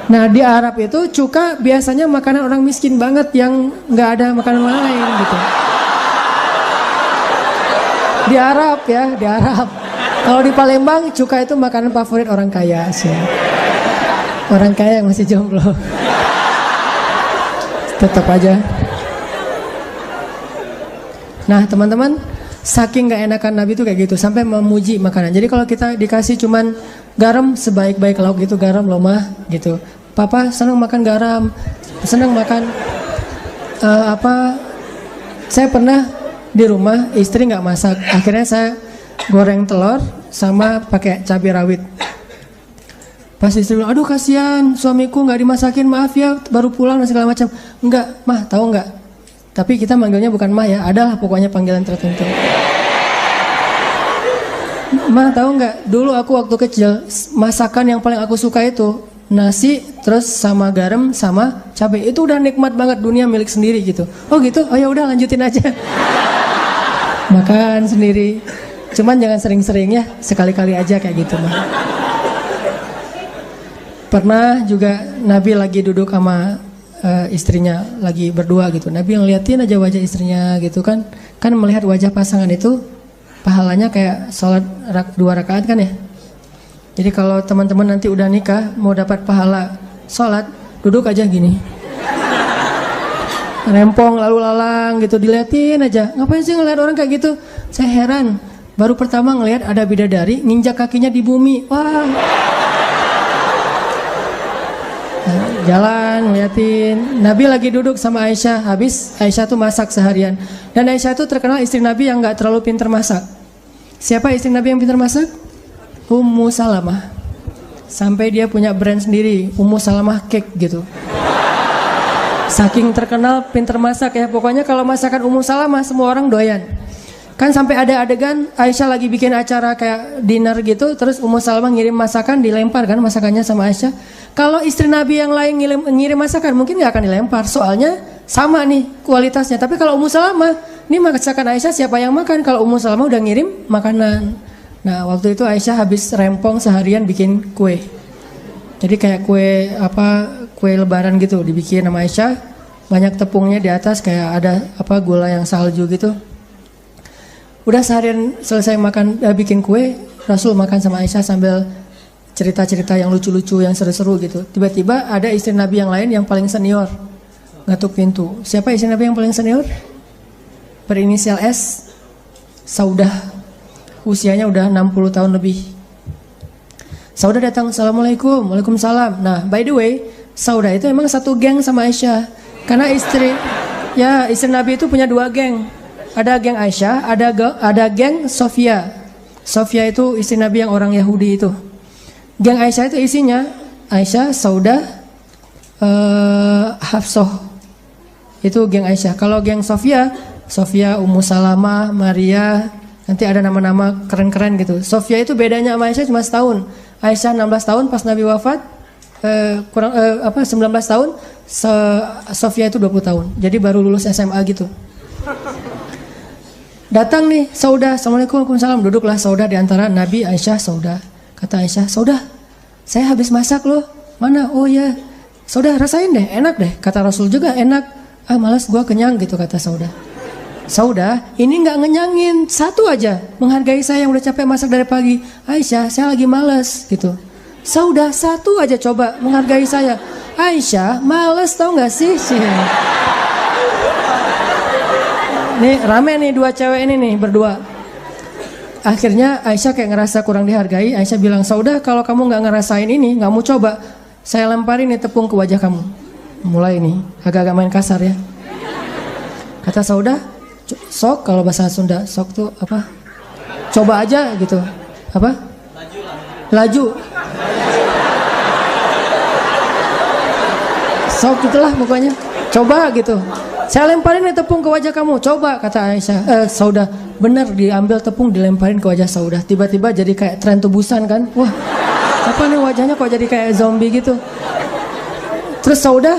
Speaker 1: Nah di Arab itu cuka biasanya makanan orang miskin banget yang nggak ada makanan lain gitu. Di Arab ya, di Arab. Kalau di Palembang cuka itu makanan favorit orang kaya sih. Orang kaya yang masih jomblo. Tetap aja. Nah teman-teman, saking gak enakan Nabi itu kayak gitu, sampai memuji makanan. Jadi kalau kita dikasih cuman garam, sebaik-baik lauk gitu, garam loh mah gitu. Papa senang makan garam, senang makan saya pernah di rumah istri gak masak, akhirnya saya goreng telur sama pakai cabai rawit. Pas istri bilang, aduh kasihan suamiku nggak dimasakin, maaf ya baru pulang dan segala macam. Enggak, mah tahu nggak? Tapi kita manggilnya bukan mah ya, adalah pokoknya panggilan tertentu. Mah tahu nggak? Dulu aku waktu kecil masakan yang paling aku suka itu nasi terus sama garam sama cabai, itu udah nikmat banget, dunia milik sendiri gitu. Oh gitu, oh ya udah lanjutin aja. Makan sendiri, cuman jangan sering-sering ya, sekali-kali aja kayak gitu mah. Pernah juga Nabi lagi duduk sama istrinya lagi berdua gitu. Nabi ngeliatin aja wajah istrinya gitu kan. Kan melihat wajah pasangan itu pahalanya kayak sholat 2 rakaat kan ya. Jadi kalau teman-teman nanti udah nikah mau dapat pahala sholat, duduk aja gini. Rempong lalu lalang gitu, diliatin aja. Ngapain sih ngeliat orang kayak gitu? Saya heran. Baru pertama ngelihat ada bidadari nginjak kakinya di bumi. Wah. Jalan ngeliatin. Nabi lagi duduk sama Aisyah, habis Aisyah tuh masak seharian. Dan Aisyah tuh terkenal istri Nabi yang gak terlalu pintar masak. Siapa istri Nabi yang pintar masak? Ummu Salamah. Sampai dia punya brand sendiri, Ummu Salamah Cake gitu. Saking terkenal pintar masak ya. Pokoknya kalau masakan Ummu Salamah semua orang doyan. Kan sampai ada adegan Aisyah lagi bikin acara kayak dinner gitu, terus Ummu Salamah ngirim masakan, dilempar kan masakannya sama Aisyah. Kalau istri Nabi yang lain ngirim masakan mungkin gak akan dilempar, soalnya sama nih kualitasnya. Tapi kalau Ummu Salamah, ini masakan Aisyah siapa yang makan? Kalau Ummu Salamah udah ngirim makanan. Nah waktu itu Aisyah habis rempong seharian bikin kue. Jadi kayak kue lebaran gitu dibikin sama Aisyah. Banyak tepungnya di atas, kayak ada gula yang salju gitu. Udah seharian selesai bikin kue, Rasul makan sama Aisyah sambil cerita-cerita yang lucu-lucu, yang seru-seru gitu. Tiba-tiba ada istri Nabi yang lain yang paling senior ngetuk pintu. Siapa istri Nabi yang paling senior? Berinisial S, Saudah. Usianya udah 60 tahun lebih. Saudah datang, Assalamualaikum. Waalaikumsalam. Nah by the way, Saudah itu emang satu geng sama Aisyah. Karena istri Nabi itu punya 2 geng. Ada geng Aisyah, ada geng Sofia. Sofia itu istri Nabi yang orang Yahudi itu. Geng Aisyah itu isinya Aisyah, Saudah, Hafsah. Itu geng Aisyah. Kalau geng Sofia, Ummu Salamah, Maria, nanti ada nama-nama keren-keren gitu. Sofia itu bedanya sama Aisyah cuma setahun. Aisyah 16 tahun pas Nabi wafat, 19 tahun, Sofia itu 20 tahun. Jadi baru lulus SMA gitu. Datang nih Saudah, Assalamualaikum, Waalaikumsalam. Duduklah Saudah di antara Nabi, Aisyah, Saudah. Kata Aisyah, Saudah, saya habis masak loh. Mana? Oh ya, Saudah rasain deh, enak deh. Kata Rasul juga enak. Ah malas gua kenyang gitu kata Saudah. Saudah, ini nggak ngenyangin, satu aja. Menghargai saya yang udah capek masak dari pagi. Aisyah, saya lagi malas gitu. Saudah, satu aja coba menghargai saya. Aisyah, malas tau nggak sih? Nih rame nih 2 cewek ini nih berdua. Akhirnya Aisyah kayak ngerasa kurang dihargai. Aisyah bilang, Saudah kalau kamu gak ngerasain ini, gak mau coba, saya lemparin nih tepung ke wajah kamu. Mulai nih, agak-agak main kasar ya. Kata Saudah, Sok kalau bahasa Sunda, sok tuh apa? Coba aja gitu. Apa? Laju. Sok itulah pokoknya. Coba gitu. Saya lemparin nih tepung ke wajah kamu. Coba kata Aisyah. Saudah. Benar diambil tepung dilemparin ke wajah Saudah. Tiba-tiba jadi kayak tren tubusan kan. Wah. Apa nih wajahnya kok jadi kayak zombie gitu. Terus Saudah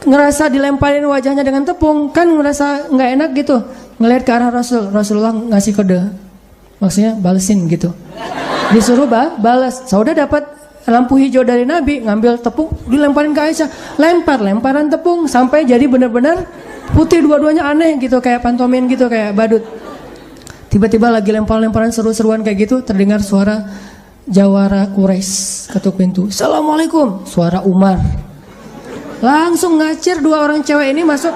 Speaker 1: ngerasa dilemparin wajahnya dengan tepung. Kan ngerasa nggak enak gitu. Ngelihat ke arah Rasulullah ngasih kode. Maksudnya balesin gitu. Disuruh balas. Saudah dapat lampu hijau dari Nabi, ngambil tepung, dilemparin ke Aisyah. Lemparan tepung sampai jadi benar-benar putih dua-duanya aneh gitu, kayak pantomin gitu, kayak badut. Tiba-tiba lagi lemparan seru-seruan kayak gitu, terdengar suara jawara Quraisy ketuk pintu. Assalamualaikum, suara Umar. Langsung ngacir dua orang cewek ini masuk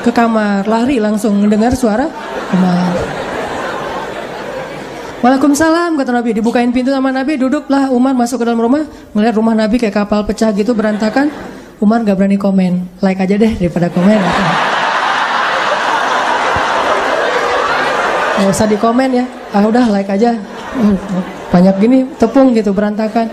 Speaker 1: ke kamar, lari langsung mendengar suara Umar. Waalaikumsalam kata Nabi, dibukain pintu sama Nabi, duduklah Umar masuk ke dalam rumah, ngeliat rumah Nabi kayak kapal pecah gitu berantakan. Umar gak berani komen, like aja deh daripada komen. Gak usah di komen ya, udah like aja. Banyak gini tepung gitu berantakan.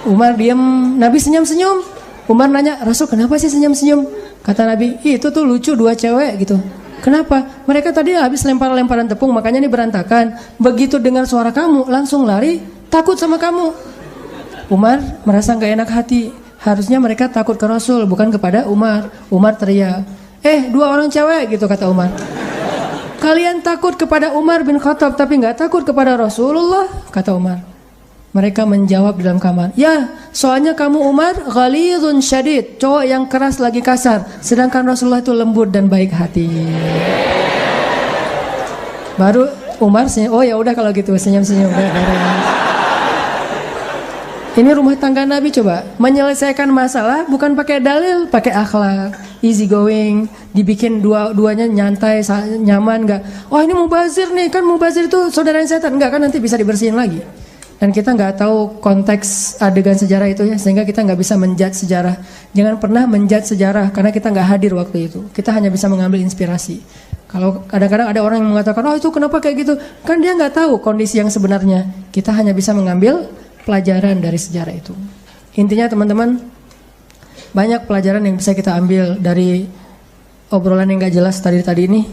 Speaker 1: Umar diem, Nabi senyum-senyum. Umar nanya, Rasul kenapa sih senyum-senyum? Kata Nabi, itu tuh lucu dua cewek gitu. Kenapa? Mereka tadi habis lemparan tepung, makanya ini berantakan. Begitu dengar suara kamu, langsung lari, takut sama kamu. Umar merasa gak enak hati. Harusnya mereka takut ke Rasul, bukan kepada Umar. Umar teriak, dua orang cewek gitu kata Umar. Kalian takut kepada Umar bin Khattab, tapi gak takut kepada Rasulullah, kata Umar. Mereka menjawab di dalam kamar, ya soalnya kamu Umar ghalidun syadid, cowok yang keras lagi kasar, sedangkan Rasulullah itu lembut dan baik hati. Baru Umar senyum, oh ya udah kalau gitu senyum-senyum. Ini rumah tangga Nabi, coba menyelesaikan masalah bukan pakai dalil, pakai akhlak, easy going, dibikin dua-duanya nyantai, nyaman nggak? Oh ini mubazir nih, kan mubazir itu saudaranya setan, nggak kan nanti bisa dibersihin lagi. Dan kita nggak tahu konteks adegan sejarah itu ya, sehingga kita nggak bisa menjudge sejarah. Jangan pernah menjudge sejarah karena kita nggak hadir waktu itu. Kita hanya bisa mengambil inspirasi. Kalau kadang-kadang ada orang yang mengatakan, oh itu kenapa kayak gitu? Kan dia nggak tahu kondisi yang sebenarnya. Kita hanya bisa mengambil pelajaran dari sejarah itu. Intinya teman-teman, banyak pelajaran yang bisa kita ambil dari obrolan yang nggak jelas tadi ini.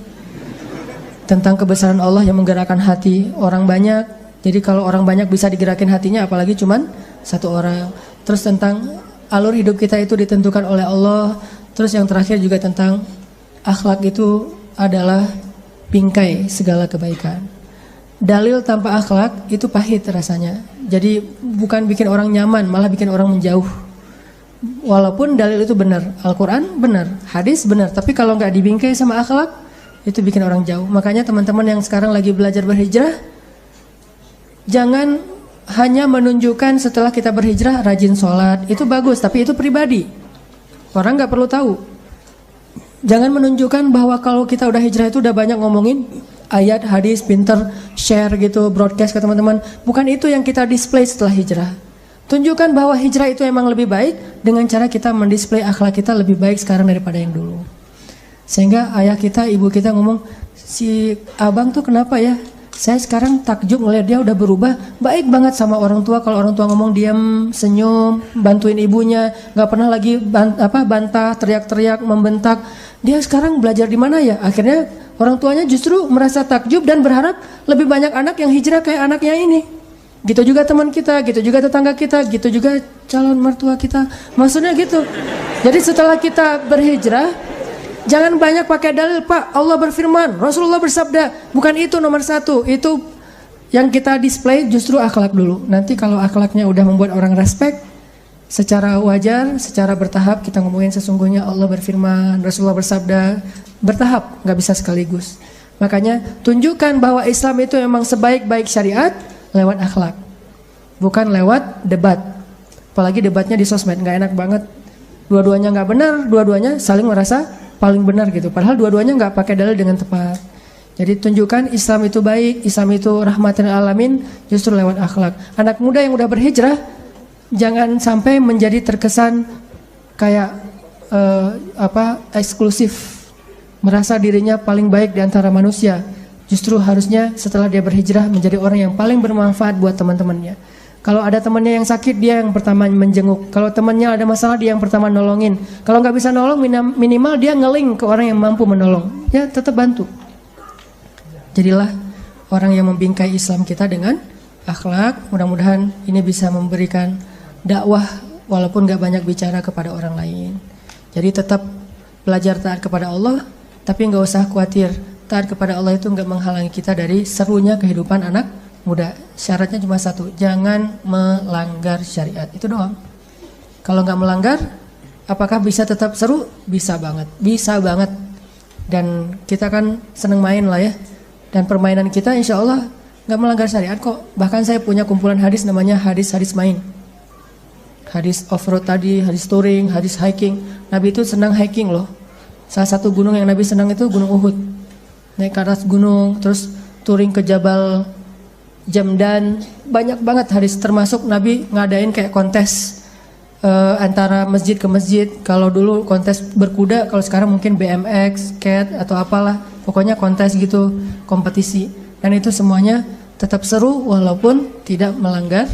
Speaker 1: Tentang kebesaran Allah yang menggerakkan hati orang banyak. Jadi kalau orang banyak bisa digerakin hatinya, apalagi cuman satu orang. Terus tentang alur hidup kita itu ditentukan oleh Allah. Terus yang terakhir juga tentang akhlak itu adalah bingkai segala kebaikan. Dalil tanpa akhlak itu pahit rasanya. Jadi bukan bikin orang nyaman, malah bikin orang menjauh. Walaupun dalil itu benar, Al-Quran benar, hadis benar, tapi kalau nggak dibingkai sama akhlak, itu bikin orang jauh. Makanya teman-teman yang sekarang lagi belajar berhijrah, jangan hanya menunjukkan setelah kita berhijrah rajin sholat, itu bagus, tapi itu pribadi. Orang nggak perlu tahu. Jangan menunjukkan bahwa kalau kita udah hijrah itu udah banyak ngomongin ayat, hadis, pinter, share gitu, broadcast ke teman-teman. Bukan itu yang kita display setelah hijrah. Tunjukkan bahwa hijrah itu emang lebih baik dengan cara kita mendisplay akhlak kita lebih baik sekarang daripada yang dulu. Sehingga ayah kita, ibu kita ngomong, si abang tuh kenapa ya? Saya sekarang takjub ngeliat dia udah berubah, baik banget sama orang tua. Kalau orang tua ngomong diam, senyum, bantuin ibunya, nggak pernah lagi bantah, teriak-teriak, membentak. Dia sekarang belajar di mana ya? Akhirnya orang tuanya justru merasa takjub dan berharap lebih banyak anak yang hijrah kayak anaknya ini. Gitu juga teman kita, gitu juga tetangga kita, gitu juga calon mertua kita. Maksudnya gitu. Jadi setelah kita berhijrah, jangan banyak pakai dalil, Pak. Allah berfirman, Rasulullah bersabda. Bukan itu nomor satu. Itu yang kita display justru akhlak dulu. Nanti kalau akhlaknya udah membuat orang respect, secara wajar, secara bertahap kita ngomongin sesungguhnya Allah berfirman, Rasulullah bersabda. Bertahap, nggak bisa sekaligus. Makanya tunjukkan bahwa Islam itu memang sebaik-baik syariat lewat akhlak, bukan lewat debat. Apalagi debatnya di sosmed, nggak enak banget. Dua-duanya nggak benar, dua-duanya saling merasa paling benar gitu. Padahal dua-duanya nggak pakai dalil dengan tepat. Jadi tunjukkan Islam itu baik, Islam itu rahmatan alamin, justru lewat akhlak. Anak muda yang udah berhijrah, jangan sampai menjadi terkesan kayak eksklusif. merasa dirinya paling baik di antara manusia. Justru harusnya setelah dia berhijrah menjadi orang yang paling bermanfaat buat teman-temannya. Kalau ada temannya yang sakit, dia yang pertama menjenguk. Kalau temannya ada masalah, dia yang pertama nolongin. Kalau nggak bisa nolong, minimal dia ngeling ke orang yang mampu menolong. Ya tetap bantu. Jadilah orang yang membingkai Islam kita dengan akhlak. Mudah-mudahan ini bisa memberikan dakwah walaupun gak banyak bicara kepada orang lain. Jadi tetap belajar taat kepada Allah, tapi gak usah khawatir. Taat kepada Allah itu gak menghalangi kita dari serunya kehidupan anak muda. Syaratnya cuma satu, jangan melanggar syariat. Itu doang. Kalau gak melanggar, apakah bisa tetap seru? Bisa banget. Bisa banget. Dan kita kan seneng main lah ya. Dan permainan kita insya Allah gak melanggar syariat kok. Bahkan saya punya kumpulan hadis namanya hadis-hadis main. Hadis off-road tadi, hadis touring, hadis hiking. Nabi itu senang hiking loh. Salah satu gunung yang Nabi senang itu Gunung Uhud. Naik ke atas gunung, terus touring ke Jabal Jamdan. Banyak banget hadis, termasuk Nabi ngadain kayak kontes antara masjid ke masjid. Kalau dulu kontes berkuda, kalau sekarang mungkin BMX, skate atau apalah. Pokoknya kontes gitu, kompetisi. Dan itu semuanya tetap seru walaupun tidak melanggar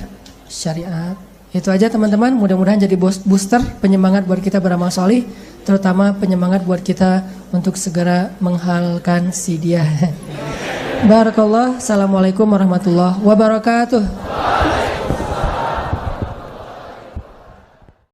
Speaker 1: syariat. Itu aja teman-teman, mudah-mudahan jadi booster penyemangat buat kita beramal solih, terutama penyemangat buat kita untuk segera menghalalkan si dia. Barakallah, assalamualaikum warahmatullahi wabarakatuh.